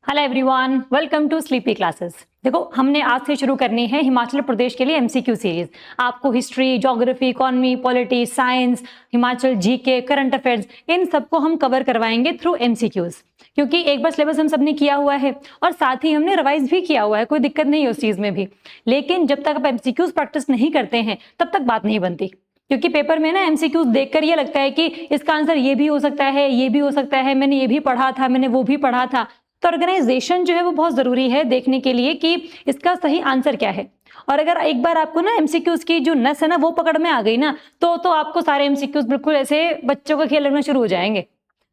Hello everyone, welcome to sleepy classes. देखो, हमने आज से शुरू करनी है हिमाचल प्रदेश के लिए एमसीक्यू सीरीज। आपको history, geography, economy, polity, science, Himachal GK, current affairs, इन सबको हम कवर करवाएंगे थ्रू एमसीक्यूज। क्योंकि एक बार सिलेबस हम सबने किया हुआ है और साथ ही हमने रिवाइज भी किया हुआ है, कोई दिक्कत नहीं है उस चीज में भी। लेकिन जब तक आप एमसीक्यूज प्रैक्टिस नहीं करते हैं तब तक बात नहीं बनती। क्योंकि पेपर में ना एमसीक्यूज देखकर ये लगता है कि इसका आंसर ये भी हो सकता है, ये भी हो सकता है, मैंने ये भी पढ़ा था, मैंने वो भी पढ़ा था। तो ऑर्गेनाइजेशन जो है वो बहुत जरूरी है देखने के लिए कि इसका सही आंसर क्या है। और अगर एक बार आपको ना एमसीक्यूज की जो नस है ना वो पकड़ में आ गई ना, तो आपको सारे एमसीक्यूज बिल्कुल ऐसे बच्चों का खेल लगना शुरू हो जाएंगे।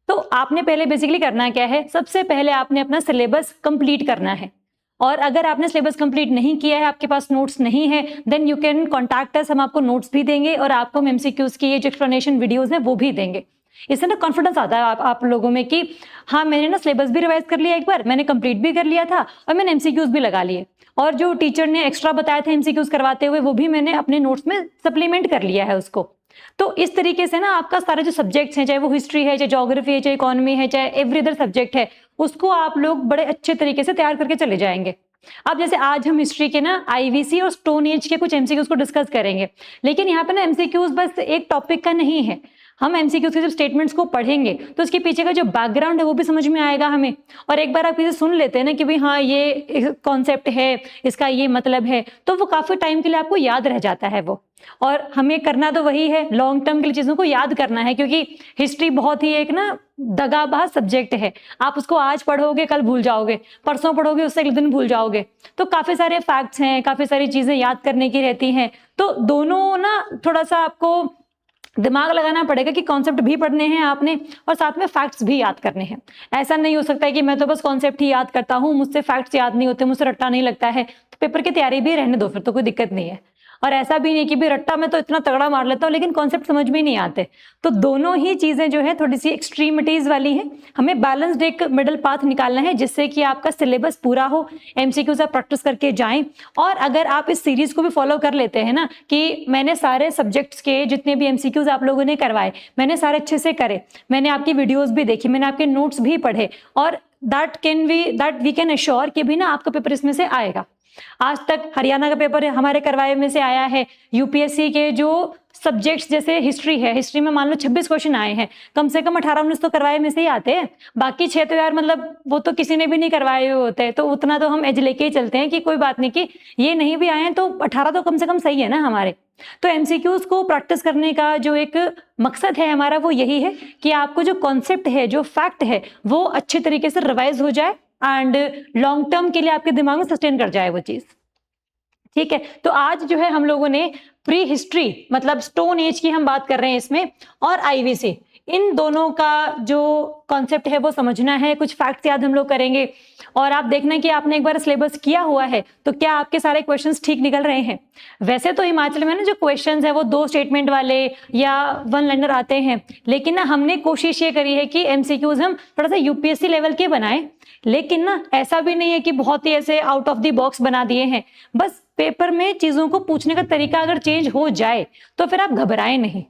तो आपने पहले बेसिकली करना क्या है, सबसे पहले आपने अपना सिलेबस कंप्लीट करना है। और अगर आपने सिलेबस कंप्लीट नहीं किया है, आपके पास नोट्स नहीं है, then you can contact us. हम आपको नोट्स भी देंगे और आपको हम एमसीक्यूज की ये जो एक्सप्लेनेशन वीडियोस हैं वो भी देंगे। इससे ना कॉन्फिडेंस आता है आप लोगों में कि हाँ, मैंने ना सिलेबस भी रिवाइज कर लिया, एक बार मैंने कंप्लीट भी कर लिया था और मैंने एमसीक्यूज भी लगा लिए। और जो टीचर ने एक्स्ट्रा बताया था एमसीक्यूज करवाते हुए, वो भी मैंने अपने नोट्स में सप्लीमेंट कर लिया है उसको। तो इस तरीके से ना आपका सारे जो सब्जेक्ट्स हैं, चाहे वो हिस्ट्री है, चाहे ज्योग्राफी है, चाहे इकोनॉमी है, चाहे एवरी अदर सब्जेक्ट है, उसको आप लोग बड़े अच्छे तरीके से तैयार करके चले जाएंगे। अब जैसे आज हम हिस्ट्री के ना आईवीसी और स्टोन एज के कुछ एमसीक्यूज को डिस्कस करेंगे। लेकिन यहाँ पे ना एमसीक्यूज बस एक टॉपिक का नहीं है। हम एमसीक्यूज के जब स्टेटमेंट्स को पढ़ेंगे तो उसके पीछे का जो बैकग्राउंड है वो भी समझ में आएगा हमें। और एक बार आप इसे सुन लेते हैं ना कि भाई हाँ, ये कॉन्सेप्ट है, इसका ये मतलब है, तो वो काफी टाइम के लिए आपको याद रह जाता है वो। और हमें करना तो वही है, लॉन्ग टर्म के लिए चीजों को याद करना है। क्योंकि हिस्ट्री बहुत ही एक ना दगाबाज सब्जेक्ट है। आप उसको आज पढ़ोगे कल भूल जाओगे, परसों पढ़ोगे उससे अगले दिन भूल जाओगे। तो काफी सारे फैक्ट्स हैं, काफी सारी चीजें याद करने की रहती हैं। तो दोनों ना थोड़ा सा आपको दिमाग लगाना पड़ेगा कि कॉन्सेप्ट भी पढ़ने हैं आपने और साथ में फैक्ट्स भी याद करने हैं। ऐसा नहीं हो सकता है कि मैं तो बस कॉन्सेप्ट ही याद करता हूँ, मुझसे फैक्ट्स याद नहीं होते, मुझसे रट्टा नहीं लगता है। तो पेपर की तैयारी भी रहने दो, फिर तो कोई दिक्कत नहीं है। और ऐसा भी नहीं कि भी रट्टा में तो इतना तगड़ा मार लेता हूँ लेकिन कॉन्सेप्ट समझ में नहीं आते। तो दोनों ही चीजें जो है थोड़ी सी एक्सट्रीमिटीज वाली है। हमें बैलेंस्ड एक मिडिल पाथ निकालना है जिससे कि आपका सिलेबस पूरा हो, एमसीक्यू से प्रैक्टिस करके जाएं। और अगर आप इस सीरीज को भी फॉलो कर लेते हैं ना कि मैंने सारे सब्जेक्ट्स के जितने भी एमसीक्यूज आप लोगों ने करवाए, मैंने सारे अच्छे से करे, मैंने आपकी वीडियोज भी देखी, मैंने आपके नोट्स भी पढ़े, और दैट वी कैन एश्योर कि भी ना आपका पेपर इसमें से आएगा। आज तक हरियाणा का पेपर हमारे करवाए में से आया है। यूपीएससी के जो सब्जेक्ट्स जैसे हिस्ट्री है, हिस्ट्री में मान लो 26 क्वेश्चन आए हैं, कम से कम 18-19 तो करवाए में से ही आते हैं। बाकी 6 तो यार मतलब वो तो किसी ने भी नहीं करवाए हुए होते हैं। तो उतना तो हम एज लेके ही चलते हैं कि कोई बात नहीं, कि ये नहीं भी आए हैं तो 18 तो कम से कम सही है ना हमारे। तो एमसीक्यूज को प्रैक्टिस करने का जो एक मकसद है हमारा वो यही है कि आपको जो कॉन्सेप्ट है, जो फैक्ट है, वो अच्छे तरीके से रिवाइज हो जाए एंड लॉन्ग टर्म के लिए आपके दिमाग में सस्टेन कर जाए वो चीज। ठीक है, तो आज जो है हम लोगों ने प्री हिस्ट्री मतलब स्टोन एज की हम बात कर रहे हैं इसमें, और आईवीसी, इन दोनों का जो कॉन्सेप्ट है वो समझना है। कुछ फैक्ट्स याद हम लोग करेंगे और आप देखना कि आपने एक बार सिलेबस किया हुआ है तो क्या आपके सारे क्वेश्चंस ठीक निकल रहे हैं। वैसे तो हिमाचल में ना जो क्वेश्चंस है वो 2 स्टेटमेंट वाले या 1 लाइनर आते हैं, लेकिन ना हमने कोशिश ये करी है कि एमसीक्यूज हम थोड़ा सा यूपीएससी लेवल के बनाए। लेकिन ना ऐसा भी नहीं है कि बहुत ही ऐसे आउट ऑफ द बॉक्स बना दिए हैं। बस पेपर में चीजों को पूछने का तरीका अगर चेंज हो जाए तो फिर आप घबराएं नहीं।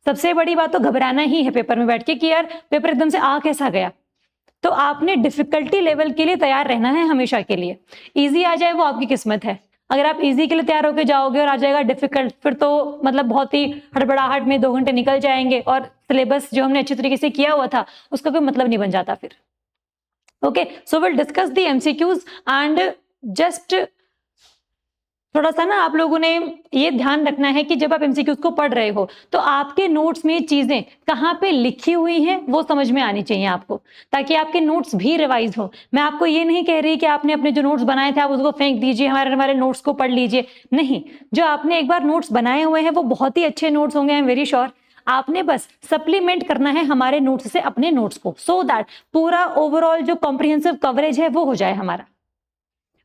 सबसे बड़ी बात तो घबराना ही है पेपर में बैठ के कि यार पेपर एकदम से आ कैसा गया। तो आपने डिफिकल्टी लेवल के लिए तैयार रहना है हमेशा के लिए। इजी आ जाए वो आपकी किस्मत है। अगर आप इजी के लिए तैयार होकर जाओगे और आ जाएगा डिफिकल्ट, फिर तो मतलब बहुत ही हड़बड़ाहट में 2 घंटे निकल जाएंगे और सिलेबस जो हमने अच्छे तरीके से किया हुआ था उसका कोई मतलब नहीं बन जाता फिर। Okay, so will discuss the MCQs and just थोड़ा सा ना आप लोगों ने ये ध्यान रखना है कि जब आप एमसीक्यूज को पढ़ रहे हो तो आपके नोट्स में चीजें कहाँ पे लिखी हुई हैं वो समझ में आनी चाहिए आपको, ताकि आपके नोट्स भी रिवाइज हो। मैं आपको ये नहीं कह रही कि आपने अपने जो नोट्स बनाए थे आप उसको फेंक दीजिए, हमारे नोट्स को पढ़ लीजिए। नहीं, जो आपने एक बार नोट्स बनाए हुए हैं वो बहुत ही अच्छे नोट्स होंगे, आई एम वेरी श्योर। आपने बस सप्लीमेंट करना है हमारे नोट्स से अपने नोट्स को, सो दैट पूरा ओवरऑल जो कॉम्प्रिहेंसिव कवरेज है वो हो जाए हमारा।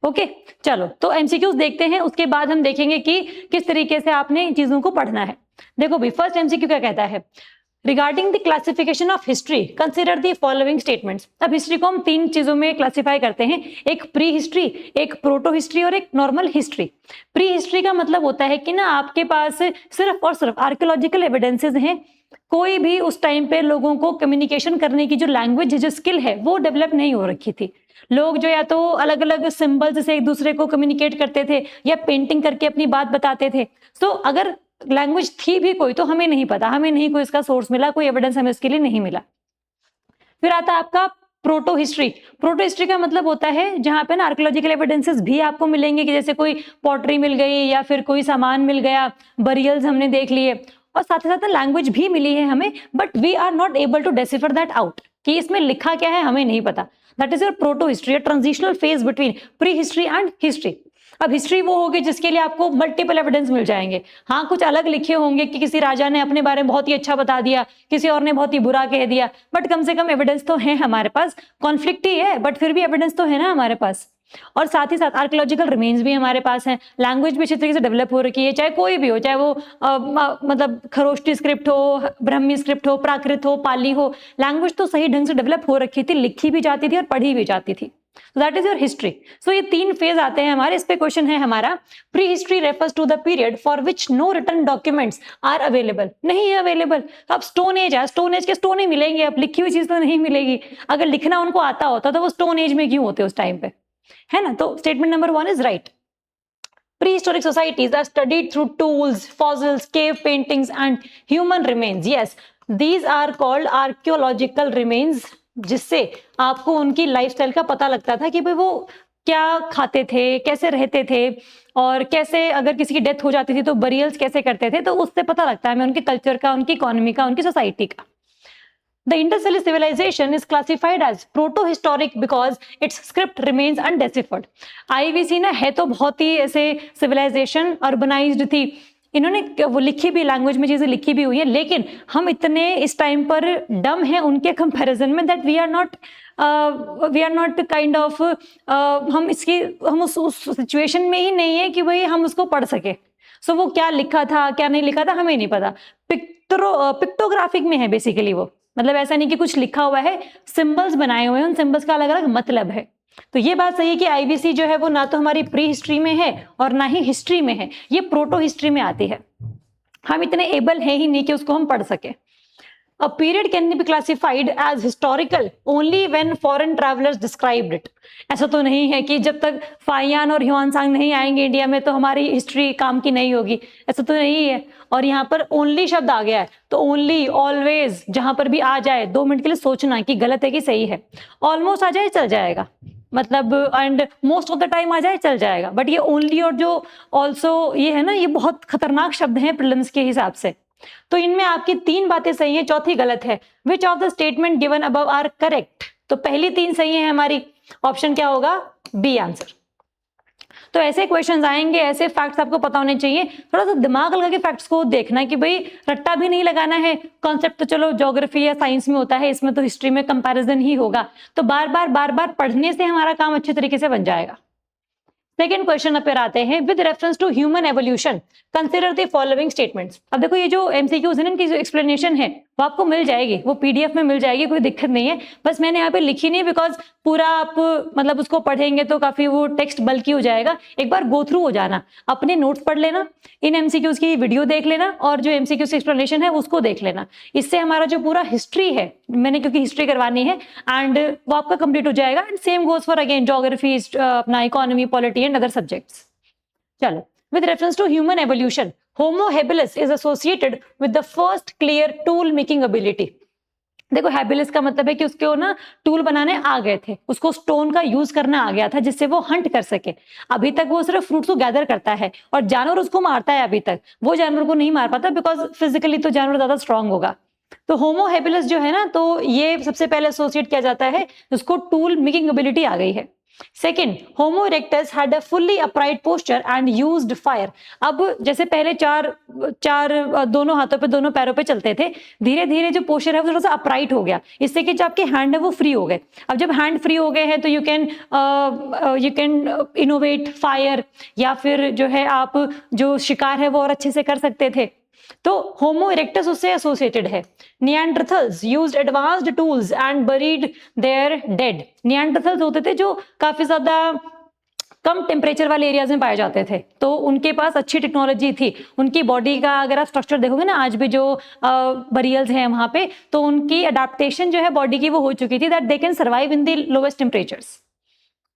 ओके, चलो तो एमसीक्यूज देखते हैं, उसके बाद हम देखेंगे कि किस तरीके से आपने इन चीजों को पढ़ना है। देखो भाई, फर्स्ट एमसीक्यू क्या कहता है, regarding the classification of history consider the following statements. अब हिस्ट्री को हम 3 चीजों में क्लासिफाई करते हैं, एक प्री हिस्ट्री, एक प्रोटो हिस्ट्री और एक नॉर्मल हिस्ट्री। प्री हिस्ट्री का मतलब होता है कि ना आपके पास सिर्फ और सिर्फ आर्कियोलॉजिकल एविडेंसेस हैं कोई भी उस टाइम पे लोगों को कम्युनिकेशन करने की जो लैंग्वेज जो स्किल है वो डेवलप नहीं हो रखी थी। लोग जो या तो अलग अलग सिंबल्स से एक दूसरे को कम्युनिकेट करते थे या पेंटिंग करके अपनी बात बताते थे। सो अगर लैंग्वेज थी भी कोई तो हमें नहीं पता, हमें नहीं कोई इसका सोर्स मिला, कोई एविडेंस हमें इसके लिए नहीं मिला। फिर आता है आपका प्रोटो हिस्ट्री। प्रोटो हिस्ट्री का मतलब होता है जहां पे ना आर्कियोलॉजिकल एविडेंसेस भी आपको मिलेंगे कि जैसे कोई पॉटरी मिल गई या फिर कोई सामान मिल गया, बरियल्स हमने देख लिए, और साथ ही साथ लैंग्वेज भी मिली है हमें, but we are not able to decipher that out कि इसमें लिखा क्या है हमें नहीं पता। That is your proto history, transitional phase between pre history and history. अब हिस्ट्री वो होगी जिसके लिए आपको मल्टीपल एविडेंस मिल जाएंगे। हाँ, कुछ अलग लिखे होंगे कि किसी राजा ने अपने बारे में बहुत ही अच्छा बता दिया, किसी और ने बहुत ही बुरा कह दिया, बट कम से कम एविडेंस तो है हमारे पास। कॉन्फ्लिक्ट ही है बट फिर भी एविडेंस तो है ना हमारे पास। और साथ ही साथ आर्कियोलॉजिकल रिमेन्स भी हमारे पास हैं। लैंग्वेज भी अच्छी तरीके से डेवलप हो रखी है, चाहे कोई भी हो, चाहे वो मतलब खरोष्टी स्क्रिप्ट हो, ब्रह्मी स्क्रिप्ट हो, प्राकृत हो, पाली हो, लैंग्वेज तो सही ढंग से डेवलप हो रखी थी, लिखी भी जाती थी और पढ़ी भी जाती थी। So that is your history. So ये तीन फेज आते हैं हमारे। इस पे क्वेश्चन है हमारा, pre history refers to the period for which no written documents are available. नहीं है अवेलेबल। अब स्टोन एज है, स्टोन एज के स्टोन ही मिलेंगे, अब लिखी हुई चीज तो नहीं मिलेगी। अगर लिखना उनको आता होता तो वो स्टोन एज में क्यों होते उस टाइम पे, है ना। तो statement number 1 is right. Prehistoric societies are studied through tools, fossils, cave paintings and human remains. Yes, these are called archaeological remains, जिससे आपको उनकी लाइफस्टाइल का पता लगता था कि भाई वो क्या खाते थे, कैसे रहते थे, और कैसे अगर किसी की डेथ हो जाती थी तो बरियल्स कैसे करते थे, तो उससे पता लगता है हमें उनके कल्चर का, उनकी इकोनॉमी का, उनकी सोसाइटी का। The Indus Valley civilization is classified as proto-historic because its script remains undeciphered. IVC ना है तो बहुत ही ऐसे civilization urbanized थी, इन्होंने वो लिखी भी, लैंग्वेज में चीजें लिखी भी हुई है, लेकिन हम इतने इस टाइम पर डम हैं उनके कंपैरिजन में that we are not kind of, हम उस सिचुएशन में ही नहीं है कि भाई हम उसको पढ़ सके। सो वो क्या लिखा था क्या नहीं लिखा था हमें नहीं पता। पिक्टोग्राफिक में है बेसिकली वो, मतलब ऐसा नहीं कि कुछ लिखा हुआ है, सिंबल्स बनाए हुए हैं, उन सिंबल्स का अलग अलग मतलब है। तो ये बात सही है कि आईवीसी जो है वो ना तो हमारी प्री हिस्ट्री में है और ना ही हिस्ट्री में है, ये प्रोटो हिस्ट्री में आती है। हम इतने एबल है ही नहीं कि उसको हम पढ़ सके। A period can be classified as historical only when foreign travelers described it. ऐसा तो नहीं है कि जब तक फाइयान और ह्यूआनसांग नहीं आएंगे इंडिया में तो हमारी हिस्ट्री काम की नहीं होगी, ऐसा तो नहीं है। और यहाँ पर ओनली शब्द आ गया है, तो ओनली, ऑलवेज, जहां पर भी आ जाए 2 मिनट के लिए सोचना कि गलत है कि सही है। ऑलमोस्ट आ जाए चल जाएगा, मतलब and most of the time आ जाए चल जाएगा, बट ये ओनली और जो ऑल्सो ये है ना, ये बहुत खतरनाक शब्द हैं प्रीलिम्स के हिसाब से। तो इनमें आपकी 3 बातें सही हैं, चौथी गलत है। Which of the statement given above are correct. तो पहली 3 सही है हमारी, ऑप्शन क्या होगा, बी आंसर। तो ऐसे क्वेश्चंस आएंगे, ऐसे फैक्ट्स आपको पता होने चाहिए। थोड़ा सा दिमाग लगा के फैक्ट्स को देखना है कि भाई रट्टा भी नहीं लगाना है। कॉन्सेप्ट तो चलो ज्योग्राफी या साइंस में होता है, इसमें तो हिस्ट्री में कंपैरिजन ही होगा। तो बार बार पढ़ने से हमारा काम अच्छे तरीके से बन जाएगा। सेकेंड क्वेश्चन अब आते हैं, with reference to human evolution consider the following statements. अब देखो ये जो एमसीक्यूज है ना, इनकी जो एक्सप्लेनेशन है वो आपको मिल जाएगी, वो पीडीएफ में मिल जाएगी, कोई दिक्कत नहीं है। बस मैंने यहाँ पे लिखी नहीं बिकॉज पूरा आप मतलब उसको पढ़ेंगे तो काफी वो टेक्स्ट बल्कि हो जाएगा। एक बार गो थ्रू हो जाना, अपने नोट्स पढ़ लेना, इन एमसीक्यूज की वीडियो देख लेना और जो एमसीक्यूज की एक्सप्लेनेशन है उसको देख लेना। इससे हमारा जो पूरा हिस्ट्री है, मैंने क्योंकि हिस्ट्री करवानी है, एंड वो आपका कंप्लीट हो जाएगा। And same goes for again geography, अपना economy, polity and other subjects. चलो, with reference to human evolution, Homo habilis is associated with the first clear tool making ability. देखो हैबिलिस का मतलब है कि उसको ना टूल बनाने आ गए थे, उसको स्टोन का यूज करना आ गया था जिससे वो हंट कर सके। अभी तक वो सिर्फ फ्रूट्स को गैदर करता है और जानवर उसको मारता है, अभी तक वो जानवर को नहीं मार पाता बिकॉज फिजिकली तो जानवर ज्यादा स्ट्रांग होगा। तो होमो हैबिलिस जो है ना, तो ये सबसे पहले एसोसिएट किया जाता है, उसको टूल मेकिंग एबिलिटी आ गई है। Second, homo erectus had a fully upright posture and used fire. अब जैसे पहले चार दोनों हाथों पे, दोनों पैरों पे चलते थे, धीरे धीरे जो पोस्चर है वो थोड़ा सा अपराइट हो गया, इससे कि जो आपके हैंड है वो फ्री हो गए। अब जब हैंड फ्री हो गए हैं तो यू कैन इनोवेट फायर, या फिर जो है आप जो शिकार है वो और अच्छे से कर सकते थे। तो होमो इरेक्टस उससे एसोसिएटेड है। Neanderthals used advanced tools and buried their dead. Neanderthals होते थे जो काफी ज्यादा कम टेम्परेचर वाले एरियाज में पाए जाते थे, तो उनके पास अच्छी टेक्नोलॉजी थी। उनकी बॉडी का अगर आप स्ट्रक्चर देखोगे ना, आज भी जो बरियल्स हैं वहां पे, तो उनकी अडेप्टेशन जो है बॉडी की वो हो चुकी थी, that they can survive in the lowest temperatures.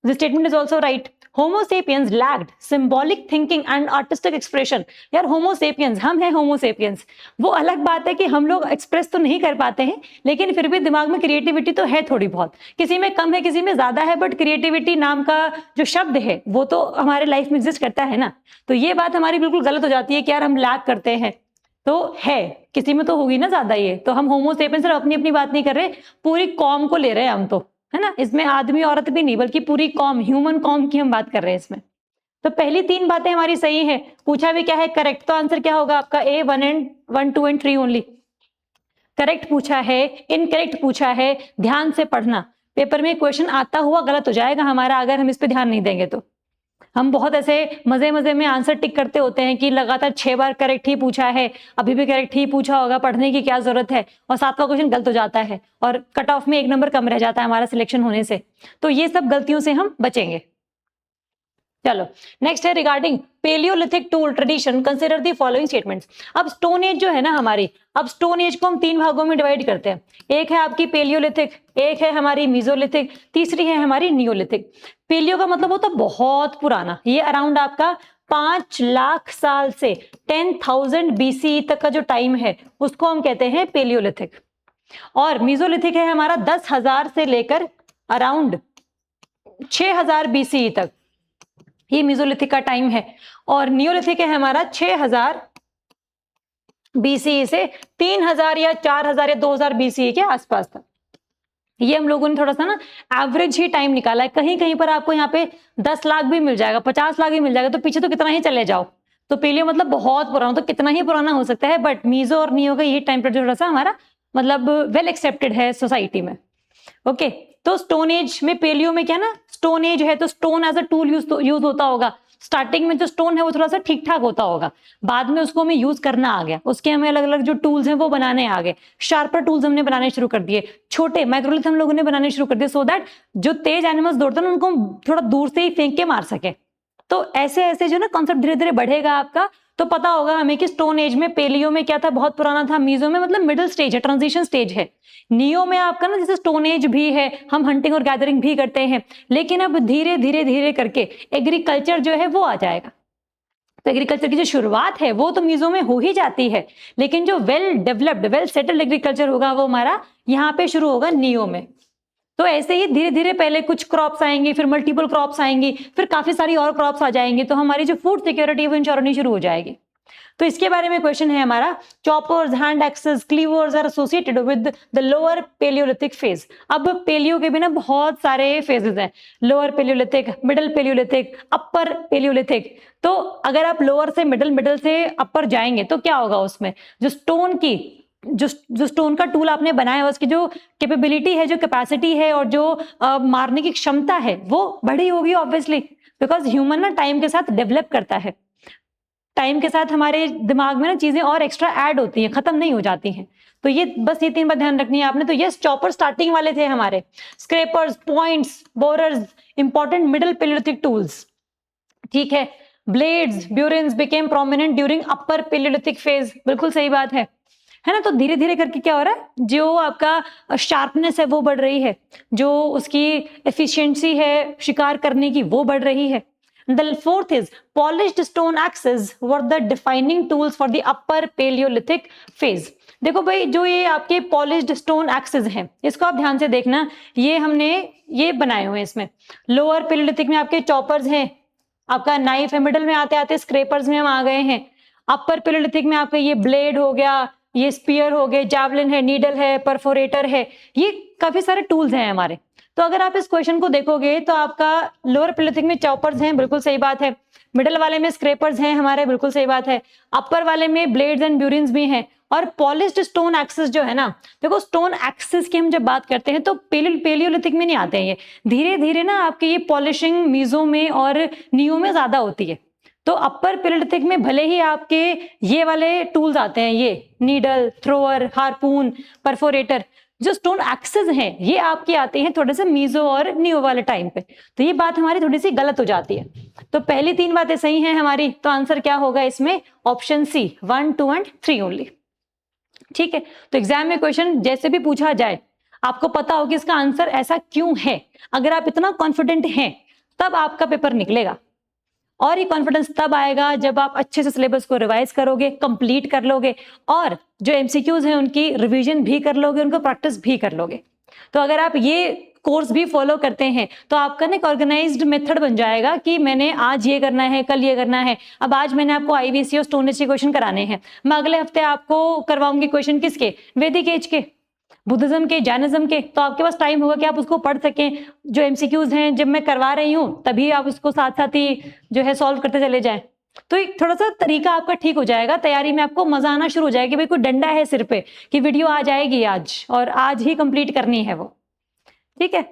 This statement is also right. Homo sapiens lacked symbolic thinking and artistic expression. यार Homo sapiens, हम हैं Homo sapiens। वो अलग बात है कि हम लोग एक्सप्रेस तो नहीं कर पाते हैं, लेकिन फिर भी दिमाग में क्रिएटिविटी तो है थोड़ी बहुत। किसी में कम है, किसी में ज्यादा है, बट क्रिएटिविटी नाम का जो शब्द है वो तो हमारे लाइफ में एग्जिस्ट करता है ना। तो ये बात हमारी बिल्कुल गलत हो जाती है कि यार हम लैक करते हैं, तो है किसी में तो होगी ना ज्यादा। ये तो हम Homo sapiens सिर्फ अपनी अपनी बात नहीं कर रहे, पूरी कॉम को ले रहे हैं हम तो, है ना। इसमें आदमी औरत भी नहीं, बल्कि पूरी कॉम, ह्यूमन कॉम की हम बात कर रहे हैं इसमें। तो पहली 3 बातें हमारी सही है। पूछा भी क्या है, करेक्ट, तो आंसर क्या होगा आपका A 1 2 एंड 3 ओनली। करेक्ट पूछा है, इनकरेक्ट पूछा है, ध्यान से पढ़ना। पेपर में क्वेश्चन आता हुआ गलत हो जाएगा हमारा अगर हम इस पे ध्यान नहीं देंगे तो। हम बहुत ऐसे मजे मजे में आंसर टिक करते होते हैं कि लगातार 6 बार करेक्ट ही पूछा है, अभी भी करेक्ट ही पूछा होगा, पढ़ने की क्या जरूरत है, और 7वां क्वेश्चन गलत हो जाता है और कट ऑफ में 1 नंबर कम रह जाता है हमारा सिलेक्शन होने से। तो ये सब गलतियों से हम बचेंगे। चलो नेक्स्ट है regarding palaeolithic tool tradition, consider the following statements. अब स्टोन एज जो है ना हमारी, अब स्टोन एज को हम 3 भागों में डिवाइड करते हैं। एक है आपकी पेलियोलिथिक, एक है हमारी मीजोलिथिक, तीसरी है हमारी नियोलिथिक। पेलियो का मतलब होता है बहुत पुराना, ये अराउंड आपका 5 लाख साल से 10,000 BCE तक का जो टाइम है उसको हम कहते हैं पेलियोलिथिक। और मीजोलिथिक है हमारा 10,000 से लेकर अराउंड 6,000 BCE तक, ये मीजोलिथिक का टाइम है। और नियोलिथिक है हमारा 6,000 BCE से 3,000 या 4,000 या 2,000 BCE के आसपास तक। ये हम लोगों ने थोड़ा सा ना एवरेज ही टाइम निकाला है। कहीं कहीं पर आपको यहाँ पे 10 लाख भी मिल जाएगा, 50 लाख भी मिल जाएगा, तो पीछे तो कितना ही चले जाओ। तो पेलियो मतलब बहुत पुराना, तो कितना ही पुराना हो सकता है, बट मीजो और नियो का ये टाइम पीरियड थोड़ा सा हमारा मतलब वेल एक्सेप्टेड है सोसाइटी में। ओके, तो स्टोन एज में, पेलियो में क्या ना, स्टोन एज है तो stone age uh tool use होता होगा। स्टार्टिंग में जो स्टोन है वो थोड़ा सा ठीक ठाक होता होगा, बाद में उसको हमें यूज करना आ गया, उसके हमें अलग अलग जो टूल्स हैं वो बनाने आ गए। शार्पर टूल्स हमने बनाने शुरू कर दिए, छोटे माइक्रोलिथ हम लोगों ने बनाने शुरू कर दिए, सो दैट जो तेज एनिमल्स दौड़ते हैं उनको हम थोड़ा दूर से ही फेंक के मार सके। तो ऐसे ऐसे जो ना कॉन्सेप्ट धीरे धीरे बढ़ेगा आपका, तो पता होगा हमें कि स्टोन एज में, पेलियो में क्या था, बहुत पुराना था। मीजो में मतलब मिडिल स्टेज है, ट्रांजिशन स्टेज है। नियो में आपका ना जैसे स्टोन एज भी है, हम हंटिंग और गैदरिंग भी करते हैं, लेकिन अब धीरे धीरे धीरे करके एग्रीकल्चर जो है वो आ जाएगा। तो एग्रीकल्चर की जो शुरुआत है वो तो मीजो में हो ही जाती है, लेकिन जो well developed, well settled agriculture होगा वो हमारा यहाँ पे शुरू होगा नियो में। तो ऐसे ही धीरे धीरे पहले कुछ क्रॉप्स आएंगी, फिर मल्टीपल क्रॉप्स आएंगी, फिर काफी सारी और क्रॉप्स आ जाएंगी, तो हमारी जो फूड सिक्योरिटी वो इंश्योर होनी शुरू हो जाएगी। तो इसके बारे में क्वेश्चन है हमारा, choppers, hand axes, cleavers are associated with the lower palaeolithic phase. अब पेलियो के भी ना बहुत सारे फेजेस हैं, lower palaeolithic, middle palaeolithic, upper palaeolithic. तो अगर आप लोअर से मिडिल, मिडिल से अपर जाएंगे तो क्या होगा, उसमें जो स्टोन की जो स्टोन का टूल आपने बनाया है उसकी जो कैपेबिलिटी है, जो कैपेसिटी है, और जो मारने की क्षमता है वो बढ़ी होगी ऑब्वियसली, बिकॉज ह्यूमन ना टाइम के साथ डेवलप करता है। टाइम के साथ हमारे दिमाग में ना चीजें और एक्स्ट्रा ऐड होती हैं, खत्म नहीं हो जाती हैं। तो ये बस ये 3 बात ध्यान रखनी है आपने। तो यस, चॉपर स्टार्टिंग वाले थे हमारे, scrapers, points, borers, important middle palaeolithic tools, ठीक है। Blades, burins became prominent during upper palaeolithic phase, बिल्कुल सही बात है ना। तो धीरे धीरे करके क्या हो रहा है, जो आपका शार्पनेस है वो बढ़ रही है, जो उसकी एफिशिएंसी है शिकार करने की वो बढ़ रही है। The fourth is polished stone axes were the defining tools for the upper Paleolithic phase. देखो भाई, जो ये आपके पॉलिश्ड स्टोन एक्सेस हैं, इसको आप ध्यान से देखना, ये हमने ये बनाए हुए हैं। इसमें लोअर पेलियोलिथिक में आपके चॉपर्स हैं, आपका नाइफ है, मिडिल में आते आते स्क्रैपर्स में हम आ गए हैं। अपर पेलियोलिथिक में आपका ये ब्लेड हो गया, ये स्पीयर हो गए, जैवलिन है, नीडल है, परफोरेटर है, ये काफी सारे टूल्स हैं हमारे। तो अगर आप इस क्वेश्चन को देखोगे तो आपका लोअर पेलियोलिथिक में चॉपर्स हैं, बिल्कुल सही बात है। मिडिल वाले में स्क्रैपर्स हैं हमारे, बिल्कुल सही बात है। अपर वाले में ब्लेड्स एंड ब्यूरिन्स भी हैं। और पॉलिश्ड स्टोन एक्सेस जो है ना, देखो स्टोन एक्सेस की हम जब बात करते हैं तो पेलियोलिथिक में नहीं आते हैं ये, धीरे धीरे ना आपके ये पॉलिशिंग मीजो में और नियो में ज्यादा होती है। तो अपर पेलियोलिथिक में भले ही आपके ये वाले टूल्स आते हैं, ये नीडल, थ्रोअर, हार्पून, परफोरेटर, जो स्टोन एक्सेस हैं ये आपके आते हैं थोड़े से मीजो और नियो वाले टाइम पे, तो ये बात हमारी थोड़ी सी गलत हो जाती है। तो पहली 3 बातें सही हैं हमारी, तो आंसर क्या होगा इसमें, ऑप्शन सी 1, 2 एंड 3 ओनली। ठीक है, तो एग्जाम में क्वेश्चन जैसे भी पूछा जाए आपको पता हो कि इसका आंसर ऐसा क्यों है। अगर आप इतना कॉन्फिडेंट हैं तब आपका पेपर निकलेगा, और ये कॉन्फिडेंस तब आएगा जब आप अच्छे से सिलेबस को रिवाइज करोगे, कंप्लीट कर लोगे, और जो एमसीक्यूज हैं उनकी रिवीजन भी कर लोगे, उनको प्रैक्टिस भी कर लोगे। तो अगर आप ये कोर्स भी फॉलो करते हैं तो आपका ना एक ऑर्गेनाइज्ड मेथड बन जाएगा कि मैंने आज ये करना है, कल ये करना है। अब आज मैंने आपको आईवीसी और स्टोन एज के क्वेश्चन कराने हैं, मैं अगले हफ्ते आपको करवाऊंगी क्वेश्चन किसके, वैदिक एज के, बुद्धिज्म के, जैनिज्म के। तो आपके पास टाइम होगा कि आप उसको पढ़ सकें। जो एमसीक्यूज हैं जब मैं करवा रही हूं तभी आप उसको साथ साथ ही जो है सॉल्व करते चले जाएं, तो एक थोड़ा सा तरीका आपका ठीक हो जाएगा, तैयारी में आपको मजा आना शुरू हो जाएगा कि भाई कोई डंडा है सिर पे कि वीडियो आ जाएगी आज और आज ही कंप्लीट करनी है वो। ठीक है,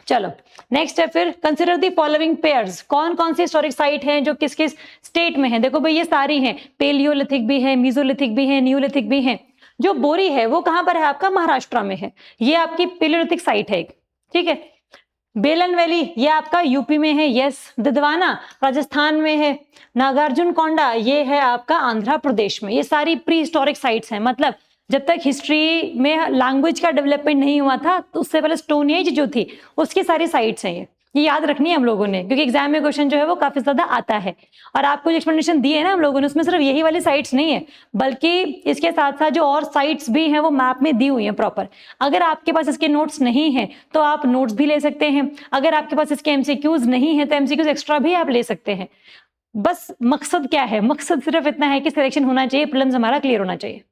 चलो नेक्स्ट है फिर, कंसिडर दी फॉलोइंग पेयर्स। कौन कौन सी हिस्टोरिक साइट हैं जो किस किस स्टेट में है। देखो भाई ये सारी हैं, पेलियोलिथिक भी है, मीजोलिथिक भी है, न्यूलिथिक भी है। जो बोरी है वो कहां पर है, आपका महाराष्ट्र में है, ये आपकी पेलियोलिथिक साइट है। ठीक है, बेलन वैली ये आपका यूपी में है, यस। दिदवाना राजस्थान में है, नागार्जुन कोंडा ये है आपका आंध्र प्रदेश में। ये सारी प्री हिस्टोरिक साइट्स हैं, मतलब जब तक हिस्ट्री में लैंग्वेज का डेवलपमेंट नहीं हुआ था तो उससे पहले स्टोन एज जो थी उसकी सारी साइट्स हैं। ये याद रखनी है हम लोगों ने, क्योंकि एग्जाम में क्वेश्चन जो है वो काफी ज्यादा आता है। और आपको जो एक्सप्लेनेशन दी है ना हम लोगों ने, उसमें सिर्फ यही वाली साइट्स नहीं है, बल्कि इसके साथ साथ जो और साइट्स भी हैं वो मैप में दी हुई हैं प्रॉपर। अगर आपके पास इसके नोट्स नहीं है तो आप नोट्स भी ले सकते हैं, अगर आपके पास इसके एमसीक्यूज नहीं है तो एमसीक्यूज एक्स्ट्रा भी आप ले सकते हैं। बस मकसद क्या है, मकसद सिर्फ इतना है कि सिलेक्शन होना चाहिए, प्रीलिम्स हमारा क्लियर होना चाहिए।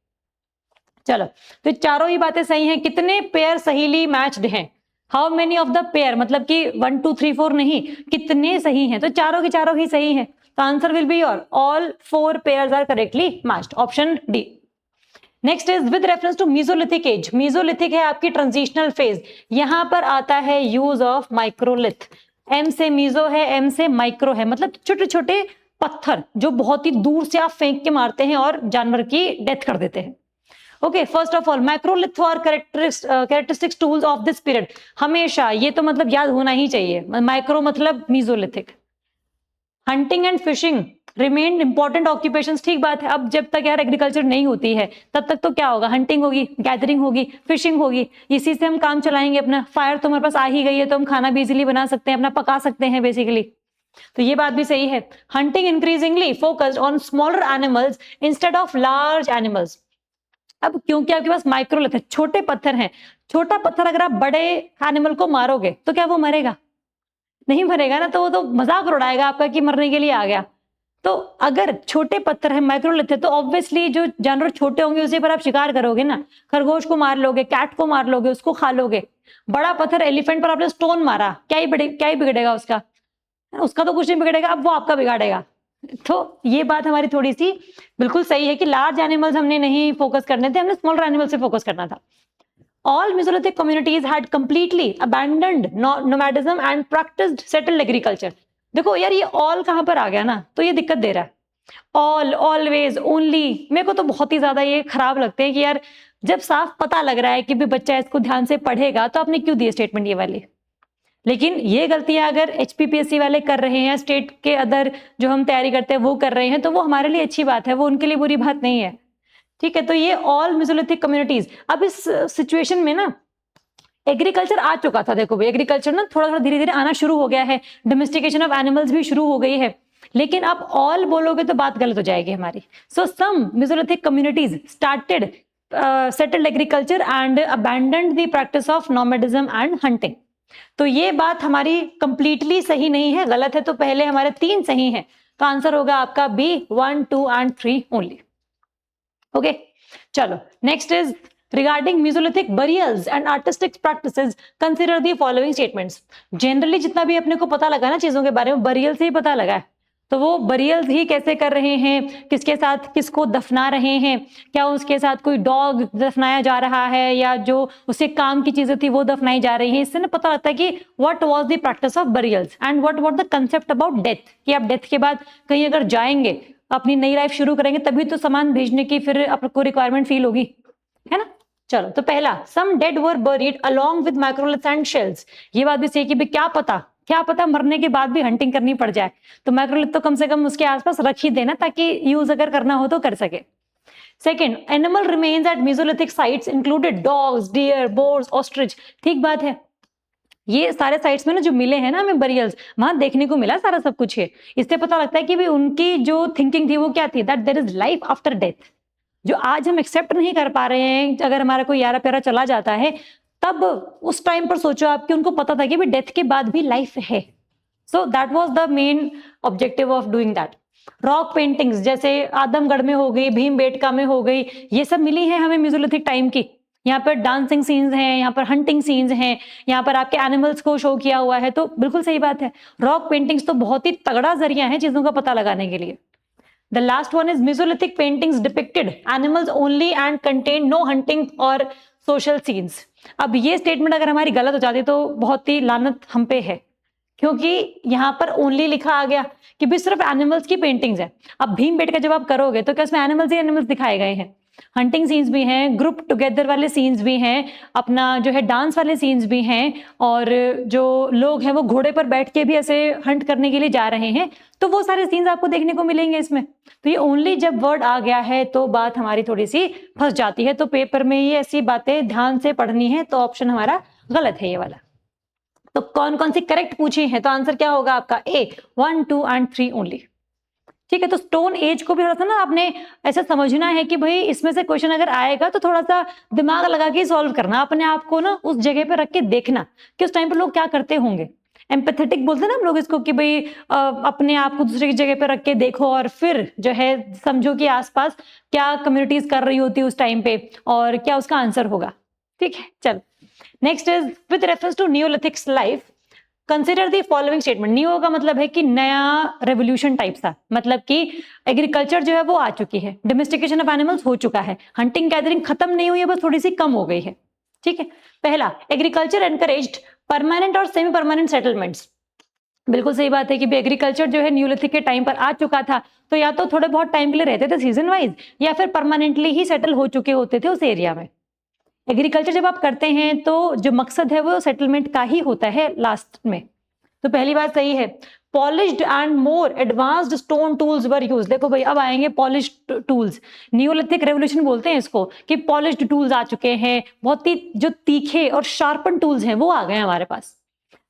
चलो, तो चारों ही बातें सही हैं। कितने पेयर सहीली मैच्ड हैं, how many of the pair, मतलब कि 1 2 3 4 नहीं, कितने सही हैं, तो चारों के चारों ही सही हैं। तो answer will be your all 4 pairs are correctly matched, option D. Next is with reference to mesolithic age. Mesolithic है आपकी ट्रांजिशनल फेज, यहां पर आता है यूज ऑफ माइक्रोलिथ। एम से मीजो है, एम से माइक्रो है, मतलब छोटे छोटे पत्थर जो बहुत ही दूर से आप फेंक के मारते हैं और जानवर की डेथ कर देते हैं। Okay, first of all microlith और characteristics tools of this period, हमेशा ये तो मतलब याद होना ही चाहिए। माइक्रो मतलब mesolithic. Hunting and fishing remain important occupations, ठीक बात है। अब जब तक यार एग्रीकल्चर नहीं होती है तब तक तो क्या होगा, हंटिंग होगी, गैदरिंग होगी, फिशिंग होगी, इसी से हम काम चलाएंगे अपना। फायर तो हमारे पास आ ही गई है तो हम खाना भी इजीली बना सकते हैं, अपना पका सकते हैं बेसिकली, तो ये बात भी सही है। Hunting increasingly focused on smaller animals instead of large animals. अब क्योंकि आपके पास माइक्रोलिथ है, छोटे पत्थर हैं, छोटा पत्थर अगर आप बड़े एनिमल को मारोगे तो क्या वो मरेगा, नहीं मरेगा ना, तो वो तो मजाक उड़ाएगा आपका कि मरने के लिए आ गया। तो अगर छोटे पत्थर है, माइक्रोलिथ है, तो ऑब्वियसली जो जानवर छोटे होंगे उसी पर आप शिकार करोगे ना, खरगोश को मार लोगे, कैट को मार लोगे, उसको खा लोगे। बड़ा पत्थर एलिफेंट पर आपने स्टोन मारा, क्या ही बिगड़ेगा उसका, उसका तो कुछ नहीं बिगड़ेगा, अब वो आपका बिगाड़ेगा। तो ये बात हमारी थोड़ी सी बिल्कुल सही है कि लार्ज एनिमल्स हमने नहीं फोकस करने थे, हमने स्मॉलर एनिमल से फोकस करना था। All Mesolithic communities had completely abandoned nomadism and practiced settled agriculture. देखो यार ये all कहां पर आ गया ना, तो ये दिक्कत दे रहा है। All, always, only, मेरे को तो बहुत ही ज्यादा ये खराब लगते हैं कि यार जब साफ पता लग रहा है कि भी बच्चा इसको ध्यान से पढ़ेगा तो आपने क्यों दी स्टेटमेंट ये वाली। लेकिन ये गलतियां अगर HPPSC वाले कर रहे हैं, स्टेट के अदर जो हम तैयारी करते हैं वो कर रहे हैं, तो वो हमारे लिए अच्छी बात है, वो उनके लिए बुरी बात नहीं है। ठीक है, तो ये ऑल मेसोलिथिक कम्युनिटीज। अब इस सिचुएशन में ना एग्रीकल्चर आ चुका था, देखो भाई एग्रीकल्चर ना थोड़ा थोड़ा धीरे धीरे आना शुरू हो गया है, डोमेस्टिकेशन ऑफ एनिमल्स भी शुरू हो गई है, लेकिन आप ऑल बोलोगे तो बात गलत हो जाएगी हमारी। So some mesolithic communities started settled agriculture and abandoned the practice of nomadism and hunting. तो ये बात हमारी कंप्लीटली सही नहीं है, गलत है, तो पहले हमारे 3 सही हैं, तो आंसर होगा आपका बी 1 2 एंड 3 ओनली। ओके, चलो next is regarding Mesolithic burials and artistic practices consider the following statements. Generally जितना भी अपने को पता लगा ना चीजों के बारे में, बरियल से ही पता लगा है, तो वो बरियल्स ही कैसे कर रहे हैं, किसके साथ किसको दफना रहे हैं, क्या उसके साथ कोई डॉग दफनाया जा रहा है या जो उससे काम की चीजें थी वो दफनाई जा रही है, इससे ना पता लगता है कि what was the practice of burials and what the concept about death, कि आप डेथ के बाद कहीं अगर जाएंगे, अपनी नई लाइफ शुरू करेंगे, तभी तो सामान भेजने की फिर आपको रिक्वायरमेंट फील होगी, है ना। चलो, तो पहला, some dead were buried along with microliths and shells. ये बात भी सही कि भाई क्या पता मरने के बाद भी हंटिंग करनी पड़ जाए, तो माइक्रोलिथ तो कम से कम उसके आसपास रख ही देना ताकि यूज अगर करना हो तो कर सके। Second, animal remains at mesolithic sites included dogs, deer, boars, ostrich. ठीक बात है, ये सारे साइट्स में ना जो मिले हैं ना हमें बरियल्स, वहां देखने को मिला सारा सब कुछ है। इससे पता लगता है कि भाई उनकी जो थिंकिंग थी वो क्या थी, that there is life after death. जो आज हम एक्सेप्ट नहीं कर पा रहे हैं, अगर हमारा कोई यारा प्यारा चला जाता है, तब उस टाइम पर सोचो आप कि उनको पता था कि भाई डेथ के बाद भी लाइफ है। So that was the main objective of doing that. Rock paintings जैसे आदमगढ़ में हो गई, भीमबेटका में हो गई, ये सब मिली है हमें मेसोलिथिक टाइम की। यहाँ पर डांसिंग सीन्स हैं, यहाँ पर हंटिंग सीन्स हैं, यहाँ पर आपके एनिमल्स को शो किया हुआ है, तो बिल्कुल सही बात है। रॉक पेंटिंग्स तो बहुत ही तगड़ा जरिया है चीजों का पता लगाने के लिए। The last one is Mesolithic paintings depicted animals only and contained no hunting or social scenes. अब ये स्टेटमेंट अगर हमारी गलत हो जाती तो बहुत ही लानत हम पे है, क्योंकि यहाँ पर ओनली लिखा आ गया कि भी सिर्फ एनिमल्स की पेंटिंग्स है। अब भीमबेटका जब आप करोगे तो क्या उसमें एनिमल्स ही एनिमल्स दिखाए गए हैं? हंटिंग सीन्स भी हैं, ग्रुप टुगेदर वाले सीन्स भी हैं, अपना जो है डांस वाले सीन्स भी हैं, और जो लोग हैं वो घोड़े पर बैठ के भी ऐसे हंट करने के लिए जा रहे हैं, तो वो सारे सीन्स आपको देखने को मिलेंगे इसमें। तो ये ओनली जब वर्ड आ गया है तो बात हमारी थोड़ी सी फंस जाती है, तो पेपर में ये ऐसी बातें ध्यान से पढ़नी है, तो ऑप्शन हमारा गलत है ये वाला। तो कौन कौन सी करेक्ट पूछी है, तो आंसर क्या होगा आपका? ए, 1, 2 एंड 3 ओनली। ठीक है, तो स्टोन एज को भी थोड़ा सा ना आपने ऐसा समझना है कि भाई इसमें से क्वेश्चन अगर आएगा तो थोड़ा सा दिमाग लगा के सॉल्व करना, अपने आप को ना उस जगह पे रख के देखना कि उस टाइम पे लोग क्या करते होंगे। एम्पैथेटिक बोलते हैं ना हम लोग इसको कि भाई अपने आप को दूसरे की जगह पे रख के देखो और फिर जो है समझो कि आसपास क्या कम्युनिटीज कर रही होती है उस टाइम पे और क्या उसका आंसर होगा। ठीक है, चल next is with reference to neolithics life consider the following statement. New का मतलब है कि नया रेवोल्यूशन टाइप सा, मतलब कि एग्रीकल्चर जो है वो आ चुकी है, डोमेस्टिकेशन ऑफ एनिमल्स हो चुका है, हंटिंग गैदरिंग खत्म नहीं हुई है, बस थोड़ी सी कम हो गई है। ठीक है, पहला, एग्रीकल्चर एनकरेज्ड परमानेंट और सेमी परमानेंट सेटलमेंट्स। बिल्कुल सही बात है कि एग्रीकल्चर जो है न्यूलिथिक के टाइम पर आ चुका था, तो या तो थोड़े बहुत टाइम के लिए रहते थे सीजन वाइज, या फिर परमानेंटली ही सेटल हो चुके होते थे उस एरिया में। एग्रीकल्चर जब आप करते हैं तो जो मकसद है वो सेटलमेंट का ही होता है लास्ट में। तो पहली बात सही है। Polished and more advanced stone tools were use. देखो भाई अब आएंगे पॉलिश्ड टूल्स, न्यूलिथिक रेवोल्यूशन बोलते हैं इसको कि पॉलिश्ड टूल्स आ चुके हैं, बहुत ही जो तीखे और शार्पन टूल्स हैं वो आ गए हमारे पास।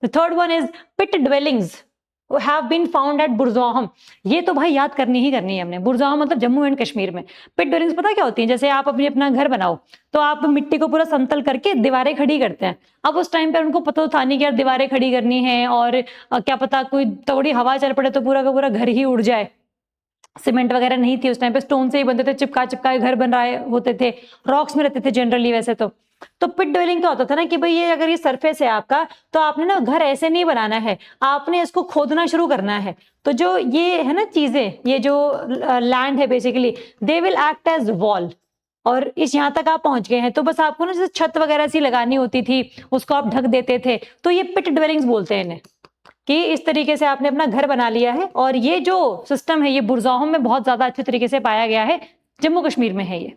The third one is pit dwellings have been found at Burzahom. ये तो भाई याद करनी ही करनी है हमने। बुरज़ाहम मतलब जम्मू एंड कश्मीर में। पिट ड्वेलिंग्स पता क्या होती है? जैसे आप अपना घर बनाओ तो आप मिट्टी को पूरा समतल करके दीवारें खड़ी करते हैं। अब उस टाइम पे उनको पता तो था नहीं कि यार दीवारें खड़ी करनी है, और क्या पता कोई थोड़ी हवा चल पड़े तो पूरा का पूरा घर ही उड़ जाए। सीमेंट वगैरह नहीं थी उस टाइम पे, स्टोन से ही बनते थे, चिपका चिपका के घर बन रहे होते थे, रॉक्स में रहते थे जनरली वैसे तो पिट ड्वेलिंग क्या होता था ना कि भाई ये अगर ये सरफेस है आपका तो आपने ना घर ऐसे नहीं बनाना है, आपने इसको खोदना शुरू करना है। तो जो ये है ना चीजें, ये जो लैंड है basically, they will act as wall. और इस यहाँ तक आप पहुंच गए हैं तो बस आपको ना जैसे छत वगैरह सी लगानी होती थी उसको आप ढक देते थे, तो ये पिट ड्वेलिंग्स बोलते हैं इन्हें, कि इस तरीके से आपने अपना घर बना लिया है। और ये जो सिस्टम है ये बुरज़ाहम में बहुत ज्यादा अच्छे तरीके से पाया गया है, जम्मू कश्मीर में है ये,